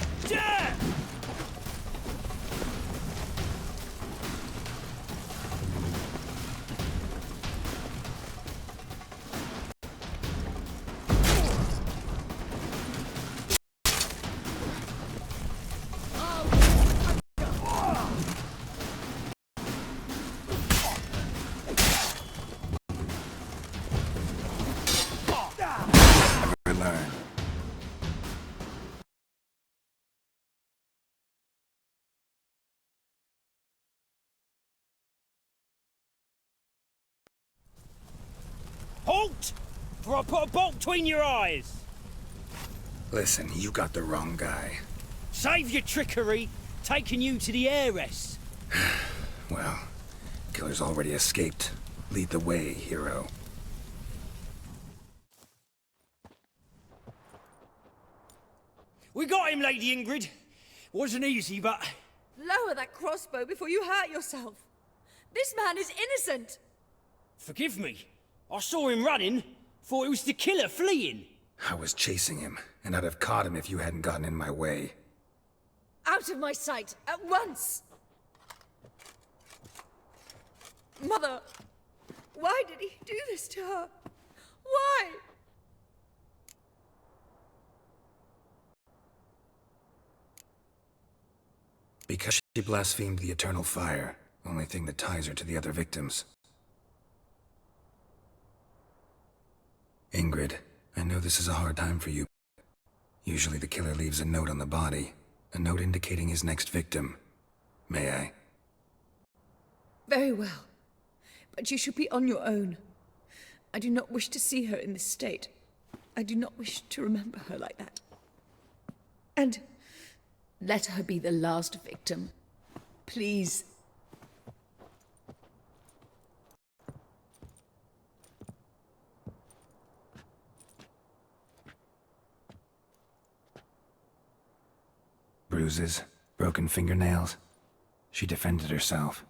bolt! Or I'll put a bolt between your eyes!
Listen, you got the wrong guy.
Save your trickery, taking you to the heiress.
Well, killer's already escaped. Lead the way, hero.
We got him, Lady Ingrid. Wasn't easy, but...
Lower that crossbow before you hurt yourself. This man is innocent.
Forgive me. I saw him running. Thought it was the killer fleeing.
I was chasing him, and I'd have caught him if you hadn't gotten in my way.
Out of my sight, at once! Mother, why did he do this to her? Why?
Because she blasphemed the eternal fire, only thing that ties her to the other victims. Ingrid, I know this is a hard time for you. Usually the killer leaves a note on the body, a note indicating his next victim. May I?
Very well. But you should be on your own. I do not wish to see her in this state. I do not wish to remember her like that. And let her be the last victim. Please.
Bruises, broken fingernails. She defended herself.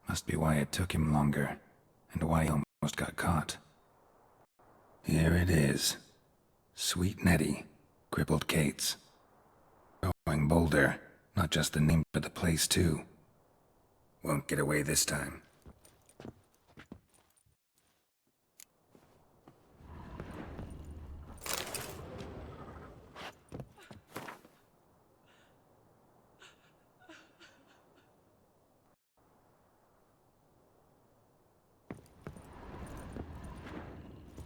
Must be why it took him longer, and why he almost got caught. Here it is. Sweet Nettie, crippled Kate's. Growing bolder, not just the name but the place too. Won't get away this time.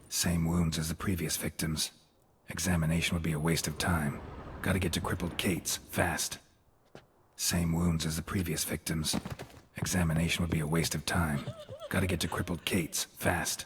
Same wounds as the previous victims. Examination would be a waste of time. Gotta get to crippled Kate's, fast. Same wounds as the previous victims. Examination would be a waste of time. Gotta get to crippled Kate's, fast.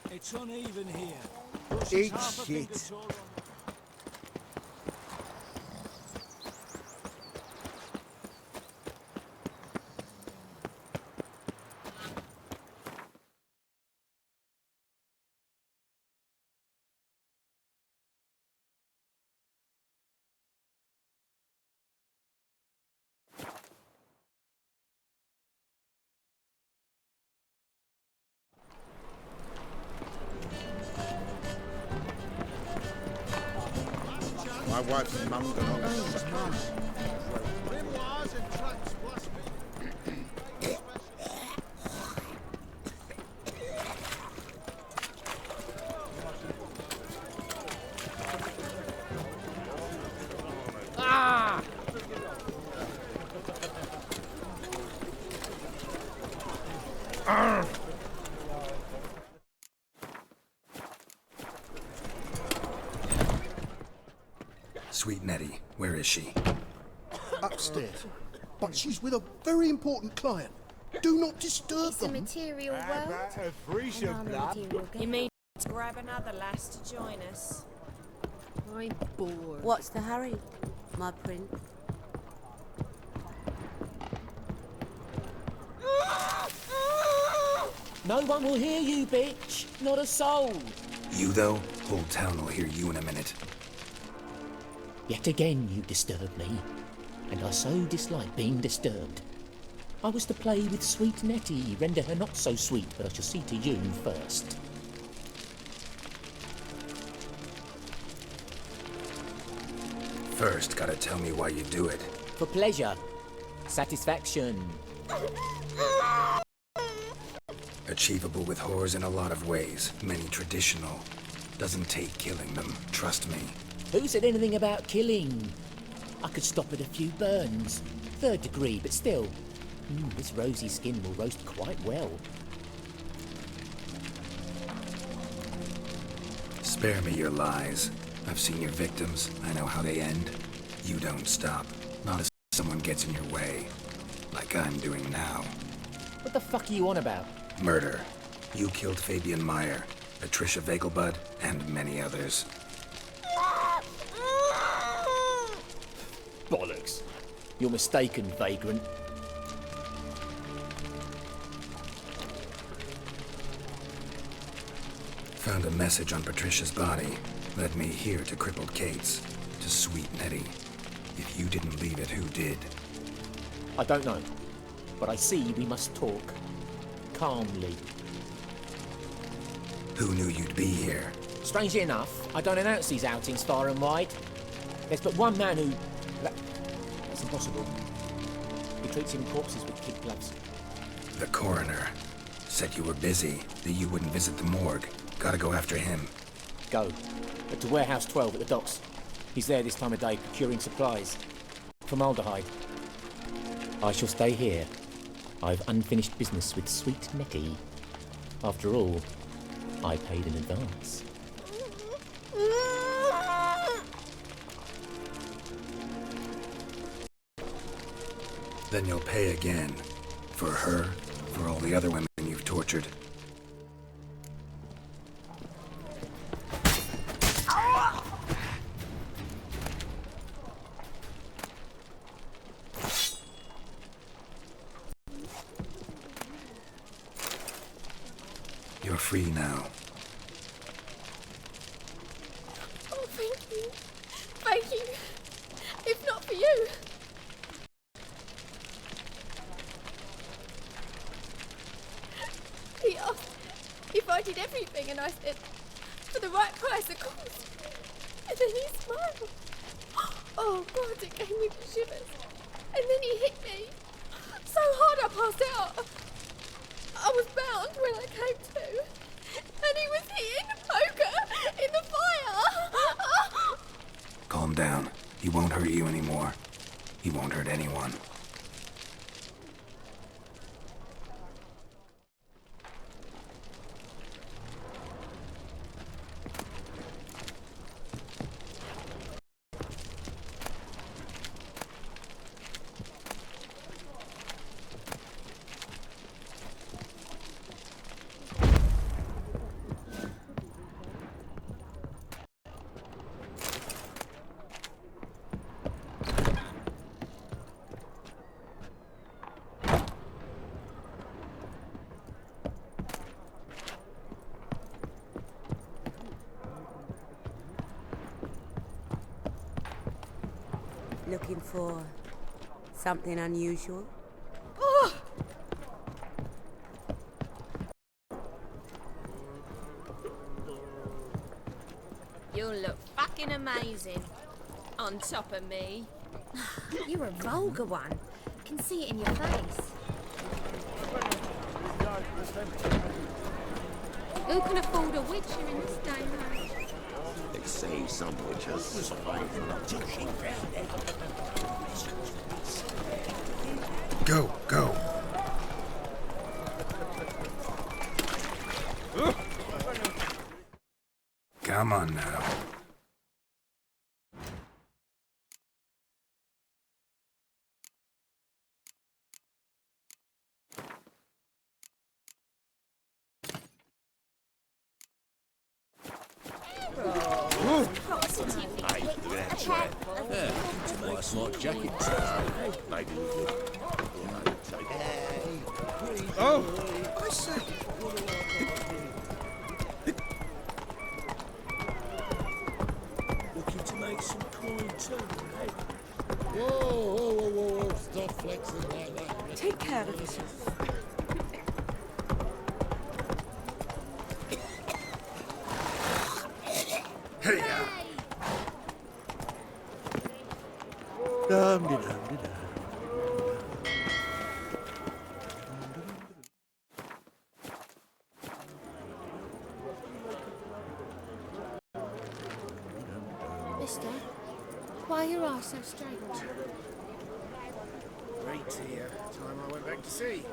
It's uneven here.
Eat shit. My wife's mum got on
Ah!
Sweet Nettie, where is she?
Upstairs. But she's with a very important client. Do not disturb
It's a
them.
material world.
You mean to grab another lass to join us?
I'm bored.
What's the hurry, my prince?
No one will hear you, bitch. Not a soul.
You though? Whole town will hear you in a minute.
Yet again you disturb me, and I so dislike being disturbed. I was to play with sweet Nettie, render her not so sweet, but I shall see to you first.
First, gotta tell me why you do it.
For pleasure. Satisfaction.
Achievable with whores in a lot of ways, many traditional. Doesn't take killing them, trust me.
Who said anything about killing? I could stop at a few burns. 3rd degree, but still. This rosy skin will roast quite well.
Spare me your lies. I've seen your victims. I know how they end. You don't stop. Not as someone gets in your way. Like I'm doing now.
What the fuck are you on about?
Murder. You killed Fabian Meyer, Patricia Vegelbud, and many others.
Bollocks. You're mistaken, vagrant.
Found a message on Patricia's body. Led me here to crippled Kate's. To sweet Nettie. If you didn't leave it, who did?
I don't know. But I see we must talk. Calmly.
Who knew you'd be here?
Strangely enough, I don't announce these outings far and wide. There's but one man who... That's impossible. He treats him corpses with kid gloves.
The coroner. Said you were busy, that you wouldn't visit the morgue. Gotta go after him.
Go. But to Warehouse 12 at the docks. He's there this time of day procuring supplies. Formaldehyde. I shall stay here. I've unfinished business with sweet Nettie. After all, I paid in advance.
Then you'll pay again. For her, for all the other women you've tortured. You're free now.
Oh, thank you. Thank you. If not for you. He asked if I did everything, and I said, for the right price, of course. And then he smiled. Oh, God, it gave me the shivers. And then he hit me. So hard I passed out. I was bound when I came to. And he was hitting the poker in the fire.
Calm down. He won't hurt you anymore. He won't hurt anyone.
Looking for something unusual?
Oh!
You'll look fucking amazing. On top of me.
You're a vulgar one. Can see it in your face.
Who can afford a witcher in this day and age?
They say some witches survive till she found
Go, go. Come on now.
Nice smart jacket. Maybe we could take it.
Oh, I say.
Looking to make some coin too, eh? Whoa. Stop flexing like that.
Take care of yourself.
Hey,
Dum-de-dum-de-dum.
so strange.
Great here. Time I went back to sea.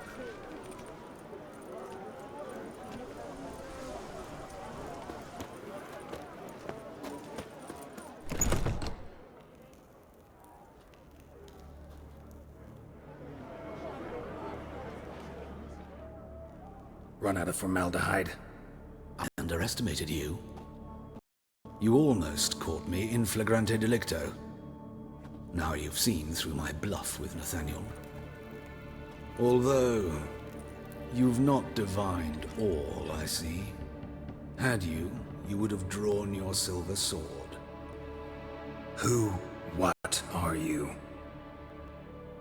Run out of formaldehyde.
I underestimated you. You almost caught me in flagrante delicto. Now you've seen through my bluff with Nathaniel. Although, you've not divined all, I see. Had you, you would have drawn your silver sword.
What are you?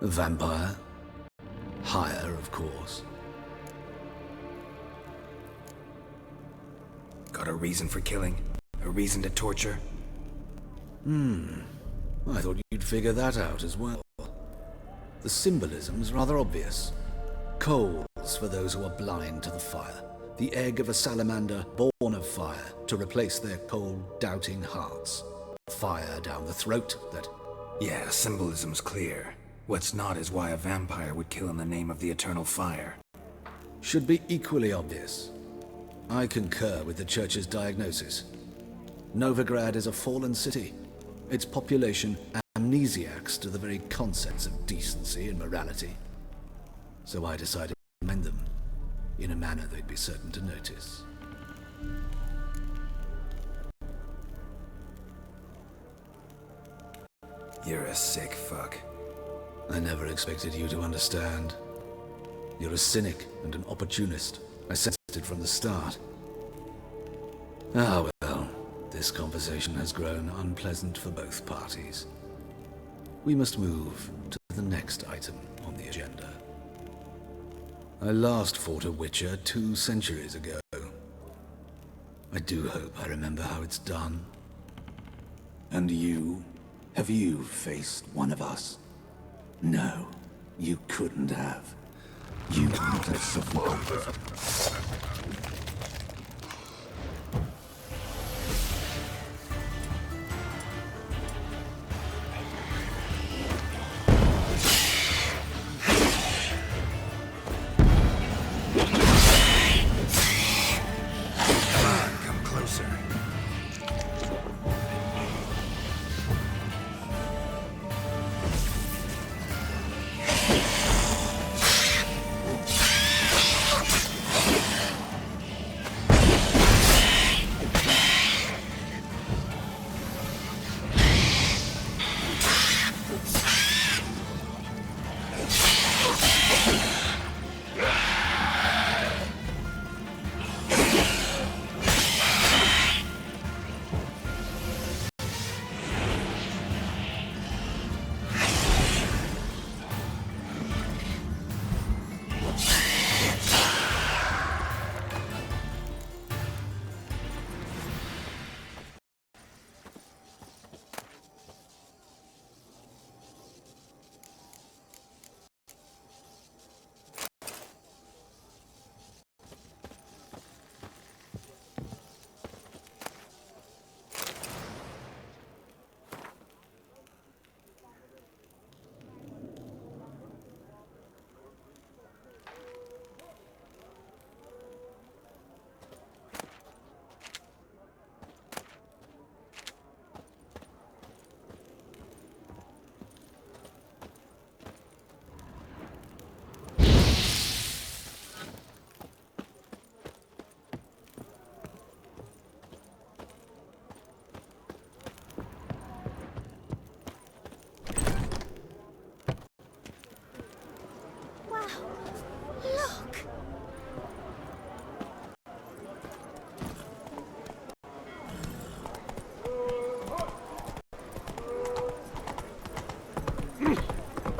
A vampire. Higher, of course.
Got a reason for killing? A reason to torture?
I thought you'd figure that out as well. The symbolism's rather obvious. Coals for those who are blind to the fire. The egg of a salamander born of fire to replace their cold, doubting hearts. Fire down the throat that...
Yeah, symbolism's clear. What's not is why a vampire would kill in the name of the eternal fire.
Should be equally obvious. I concur with the Church's diagnosis. Novigrad is a fallen city. Its population amnesiacs to the very concepts of decency and morality. So I decided to amend them in a manner they'd be certain to notice.
You're a sick fuck.
I never expected you to understand. You're a cynic and an opportunist. I sensed it from the start. Ah well, this conversation has grown unpleasant for both parties. We must move to the next item on the agenda. I last fought a Witcher 2 centuries ago. I do hope I remember how it's done.
And you? Have you faced one of us? No, you couldn't have. You would have suffocated.
Come closer.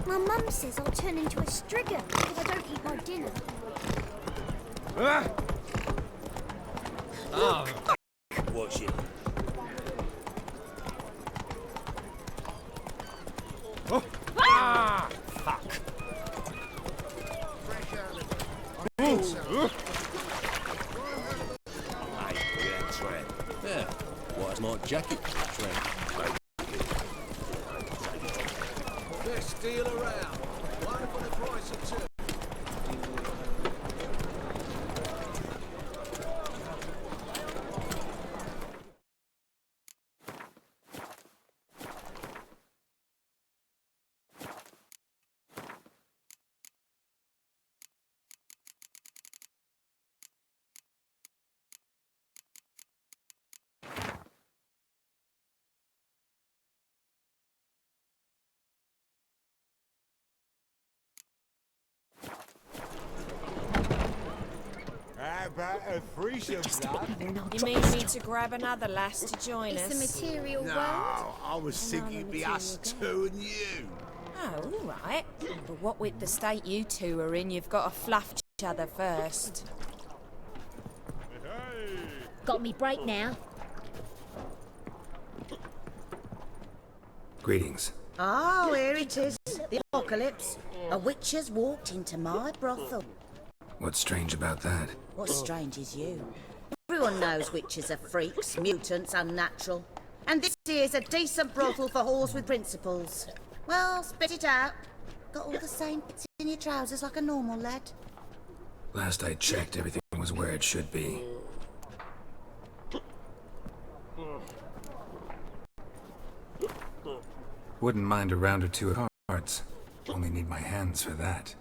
My mum says I'll turn into a striga if I don't eat my dinner.
Oh, watch it.
Oh.
Ah! Fuck.
Yeah, why's my jacket trend?
Best deal around. One for the price of two.
How about a threesome, lad?
You mean me to grab another lass to join
It's
us?
the material
No,
world.
I was thinking it'd be us two and you.
Oh, all right. But what with the state you two are in, you've got to fluff each other first.
Got me break now.
Greetings.
Oh, here it is. The apocalypse. A witch has walked into my brothel.
What's strange about that?
What's strange is you. Everyone knows witches are freaks, mutants, unnatural. And this here's a decent brothel for whores with principles. Well, spit it out. Got all the same bits in your trousers like a normal lad.
Last I checked, everything was where it should be. Wouldn't mind a round or two of cards. Only need my hands for that.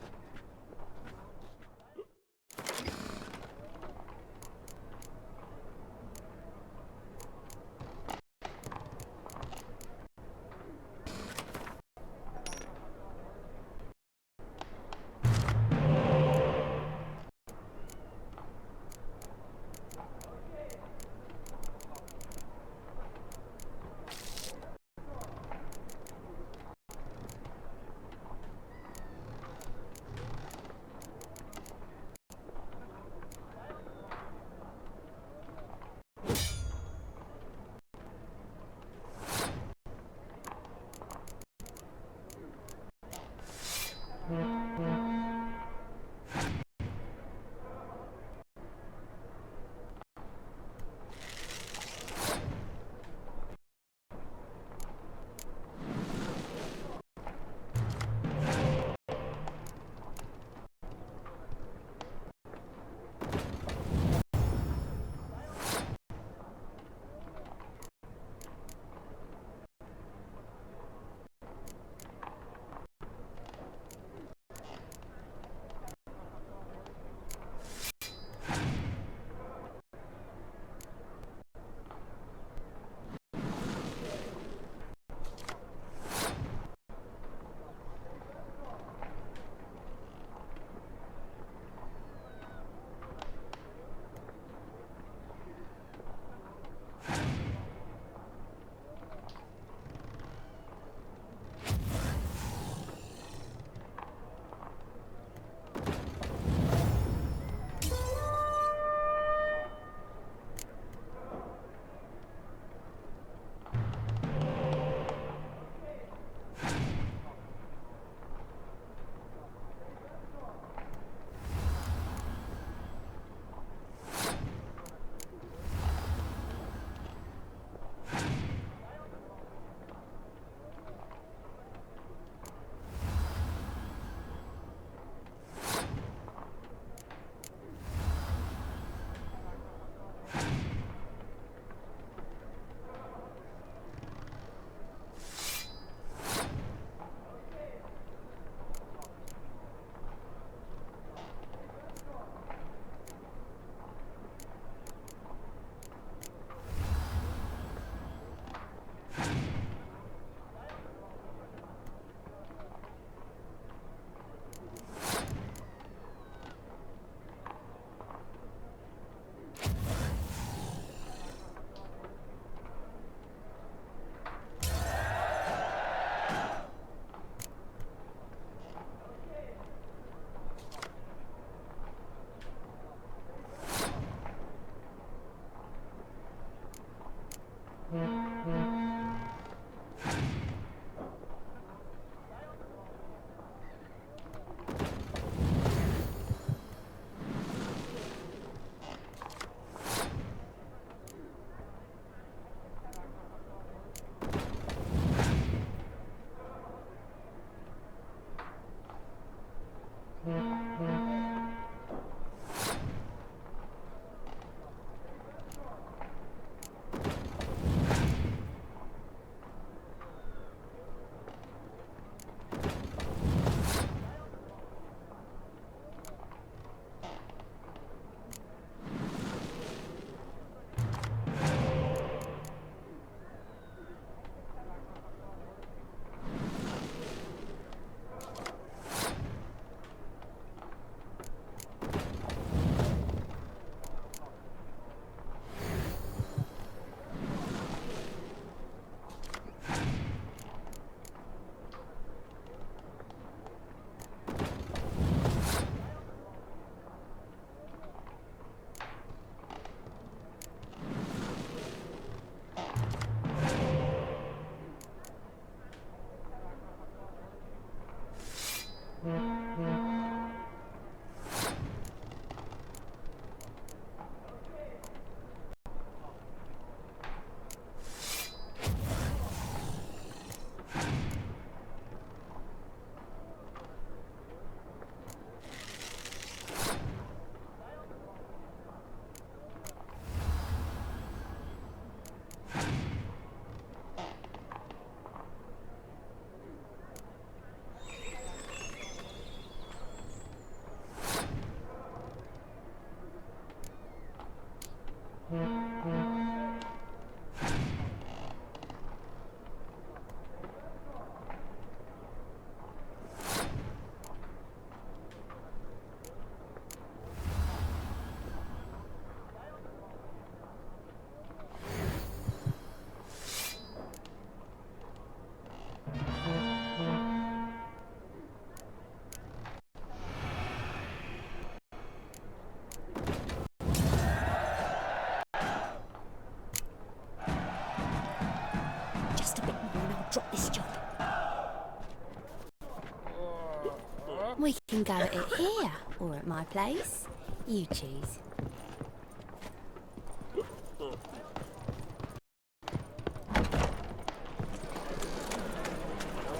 We can go at it here, or at my place. You choose.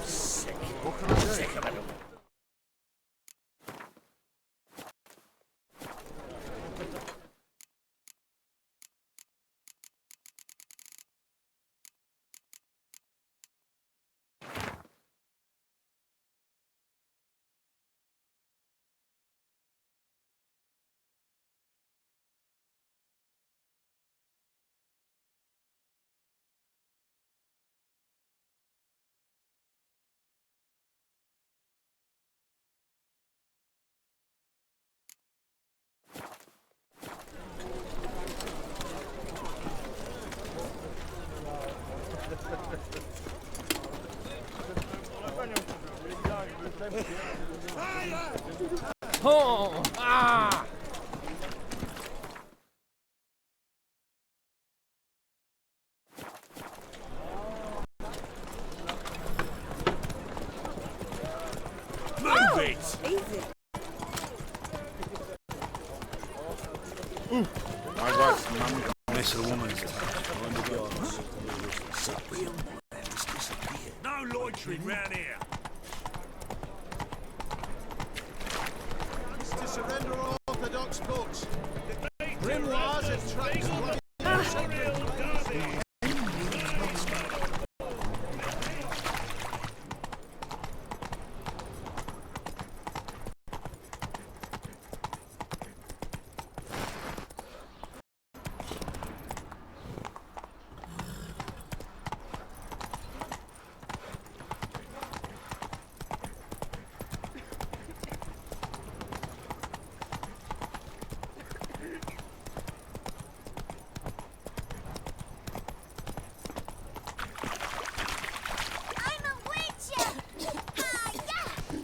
Sick. What can I do? Sick of it.
Oh! Ah!
Move it!
Easy.
My wife's mum
Miss a woman's touch.
No loitering round here.
To surrender all orthodox books. Grimoires attract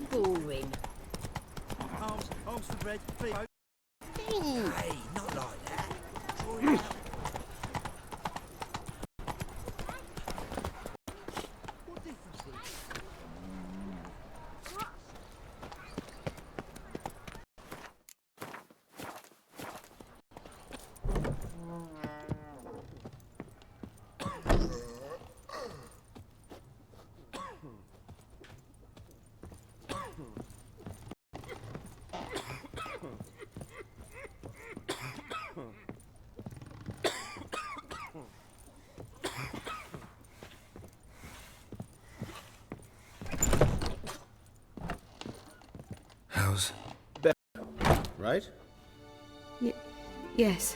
Boring.
Arms for bread, please. Hey, not like that. Draw it out. What difference will it make?
How's...
right?
Yes.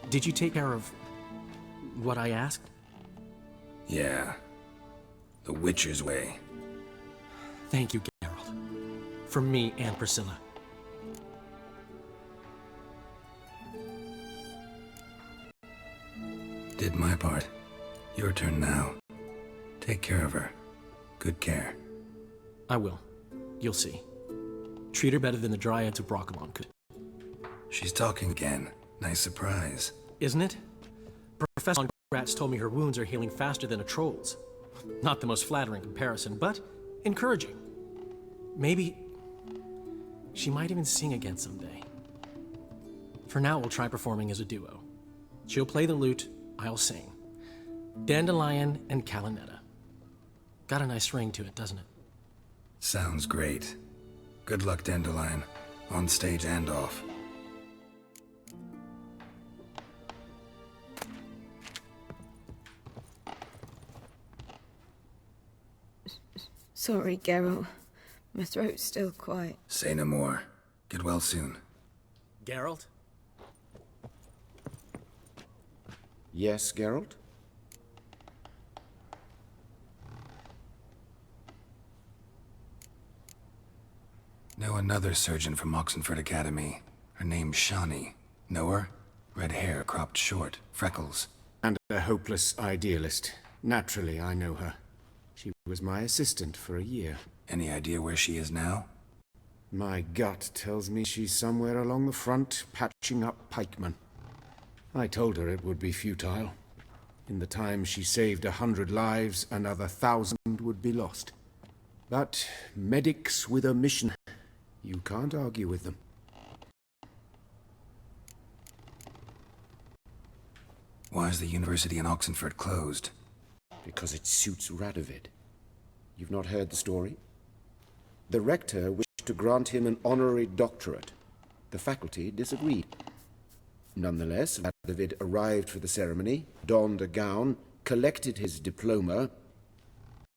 Did you take care of what I asked?
Yeah. The Witcher's way.
Thank you, Geralt. From me and Priscilla.
Did my part. Your turn now. Take care of her. Good care.
I will. You'll see. Treat her better than the Dryads of Brockamon could.
She's talking again. Nice surprise.
Isn't it? Professor Gratz told me her wounds are healing faster than a troll's. Not the most flattering comparison, but encouraging. Maybe she might even sing again someday. For now, we'll try performing as a duo. She'll play the lute, I'll sing. Dandelion and Calinetta. Got a nice ring to it, doesn't it?
Sounds great. Good luck, Dandelion. On stage and off.
Sorry, Geralt. My throat's still quite...
Say no more. Get well soon.
Geralt?
Yes, Geralt?
Know another surgeon from Oxenford Academy. Her name's Shawnee. Know her? Red hair, cropped short, freckles.
And a hopeless idealist. Naturally, I know her. She was my assistant for a year.
Any idea where she is now?
My gut tells me she's somewhere along the front, patching up pikemen. I told her it would be futile. In the time she saved 100 lives, another 1,000 would be lost. But medics with a mission, you can't argue with them.
Why is the university in Oxenford closed?
Because it suits Radovid. You've not heard the story? The rector wished to grant him an honorary doctorate. The faculty disagreed. Nonetheless, Radovid arrived for the ceremony, donned a gown, collected his diploma,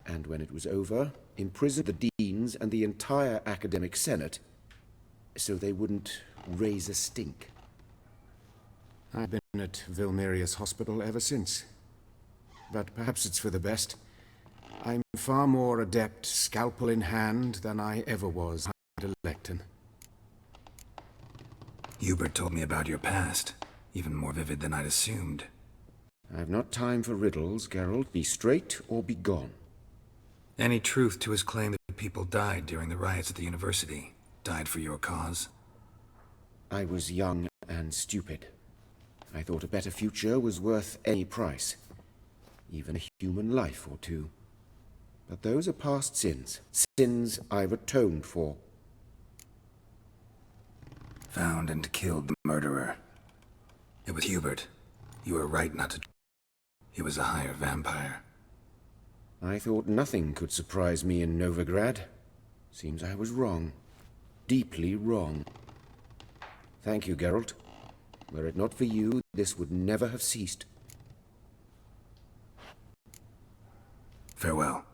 and when it was over, imprisoned the deans and the entire academic senate so they wouldn't raise a stink. I've been at Vilmerius Hospital ever since. But perhaps it's for the best. I'm far more adept, scalpel in hand, than I ever was at a lectern.
Hubert told me about your past, even more vivid than I'd assumed.
I've not time for riddles, Geralt. Be straight or be gone.
Any truth to his claim that people died during the riots at the university? Died for your cause?
I was young and stupid. I thought a better future was worth any price. Even a human life or two. But those are past sins. Sins I've atoned for.
Found and killed the murderer. It was Hubert. You were right not to... He was a higher vampire.
I thought nothing could surprise me in Novigrad. Seems I was wrong. Deeply wrong. Thank you, Geralt. Were it not for you, this would never have ceased.
Farewell.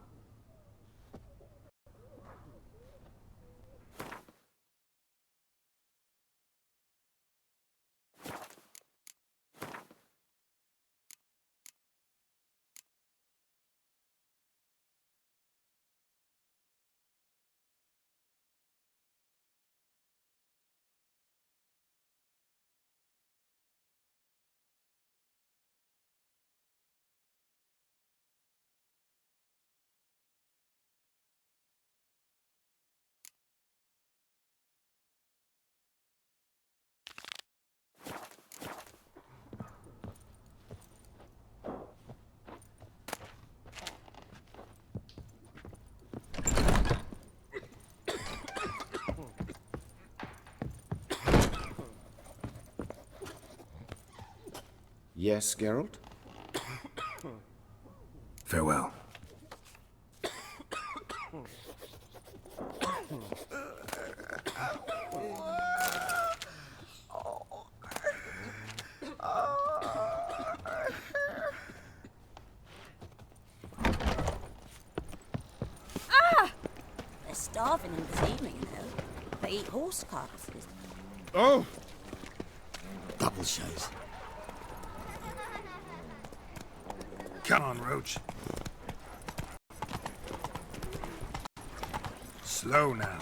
Yes, Geralt?
Farewell.
They're starving in this evening, you know. They eat horse carcasses.
Oh!
Double shows.
Come on, Roach. Slow now.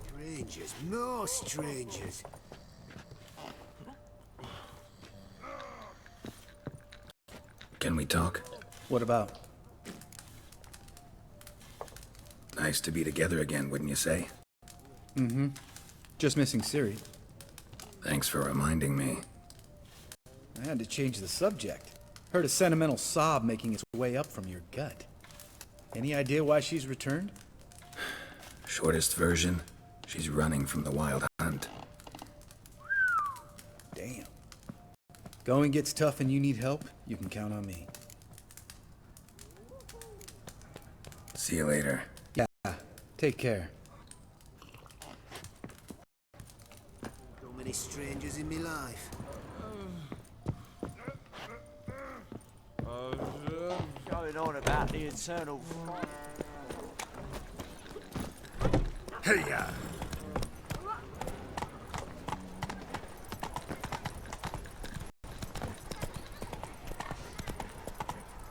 Strangers, more strangers.
Can we talk?
What about?
Nice to be together again, wouldn't you say?
Mm-hmm. Just missing Siri.
Thanks for reminding me.
I had to change the subject. Heard a sentimental sob making its way up from your gut. Any idea why she's returned?
Shortest version, she's running from the wild hunt.
Damn. Going gets tough and you need help, you can count on me.
See you later.
Yeah, take care.
So many strangers in my life.
Going on about the eternal...
Hey-ya!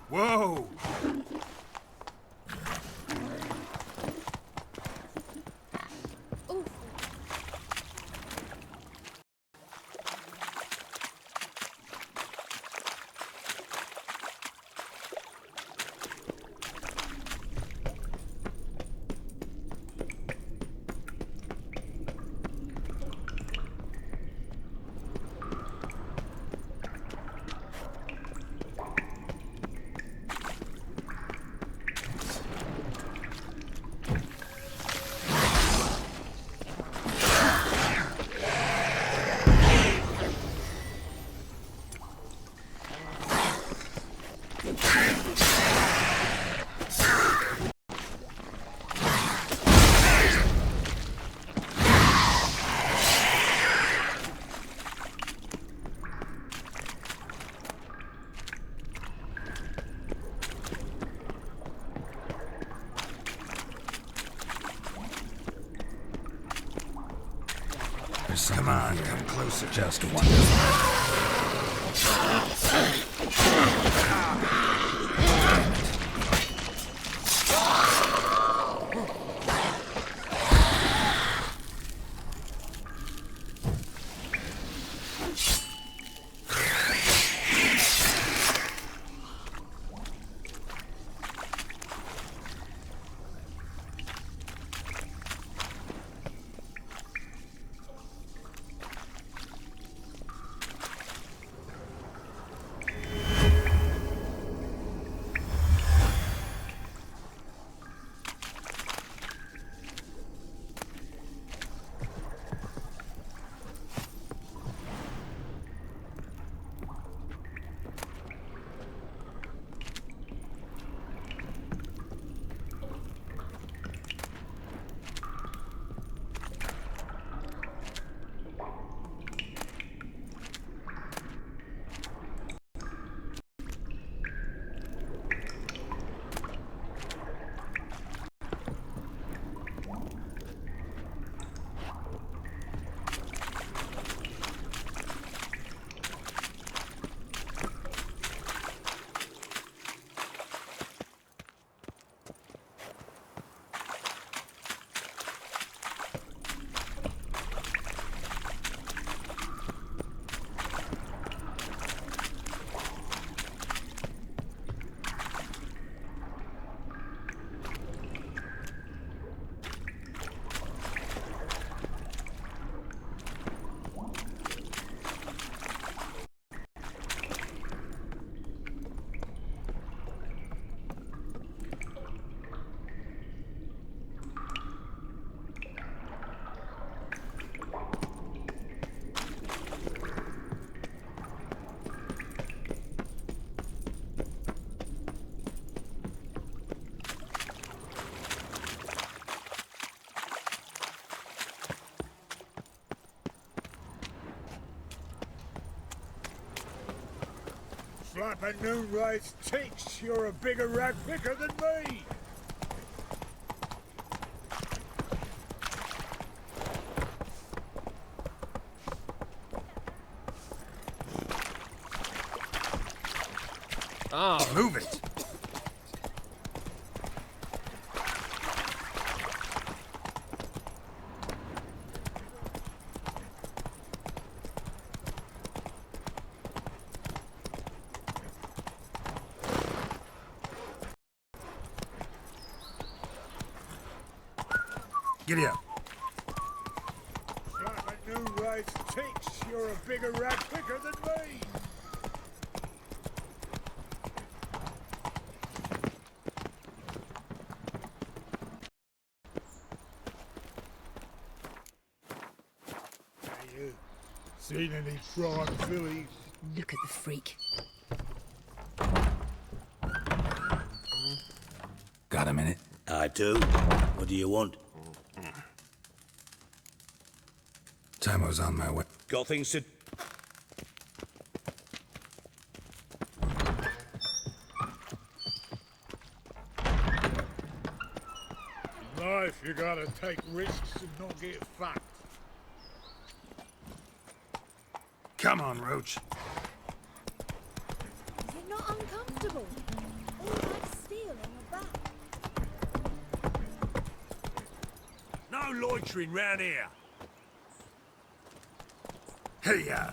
Whoa! There's something
Come on,
here.
come closer.
Just one.
Slap at noon rice tinks, you're a bigger rat picker than me!
Oh,
move it! Giddy up. Slap at noon rice tinks, you're a bigger rat picker than me! Hey, you. Seen any prawn fillies?
Look at the freak.
Got a minute?
I do. What do you want?
Timo's on my way.
Got things to... In life, you gotta take risks and not get fucked. Come on, Roach.
Is it not uncomfortable? All that steel on your back.
No loitering round here. Hey-ya.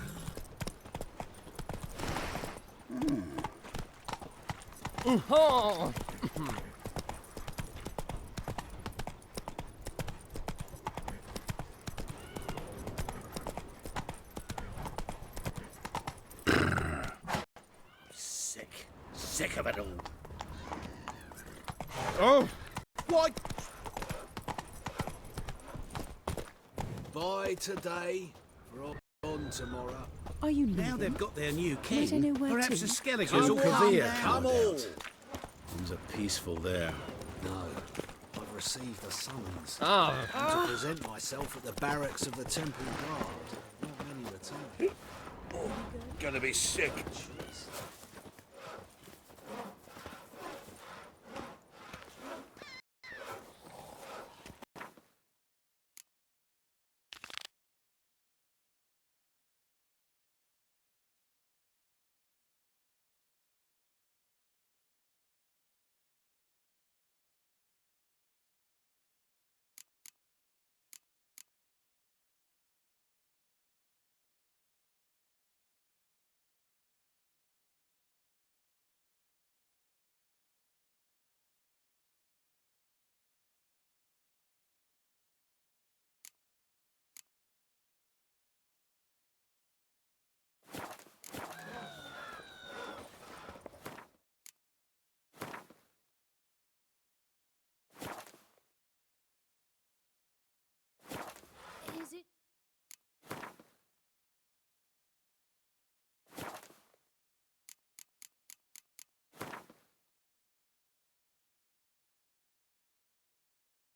Oh.
Sick of it all.
Oh.
What?
Buy today for on tomorrow.
Are you leaving?
Now they've got their new
Might I
king.
know where
Perhaps
to?
the skeletons will
Come
come
on,
Come
no
all.
doubt.
Things are peaceful there.
No, I've received the summons.
Oh.
And to present myself at the barracks of the Temple Guard. Not many return.
Gonna be sick.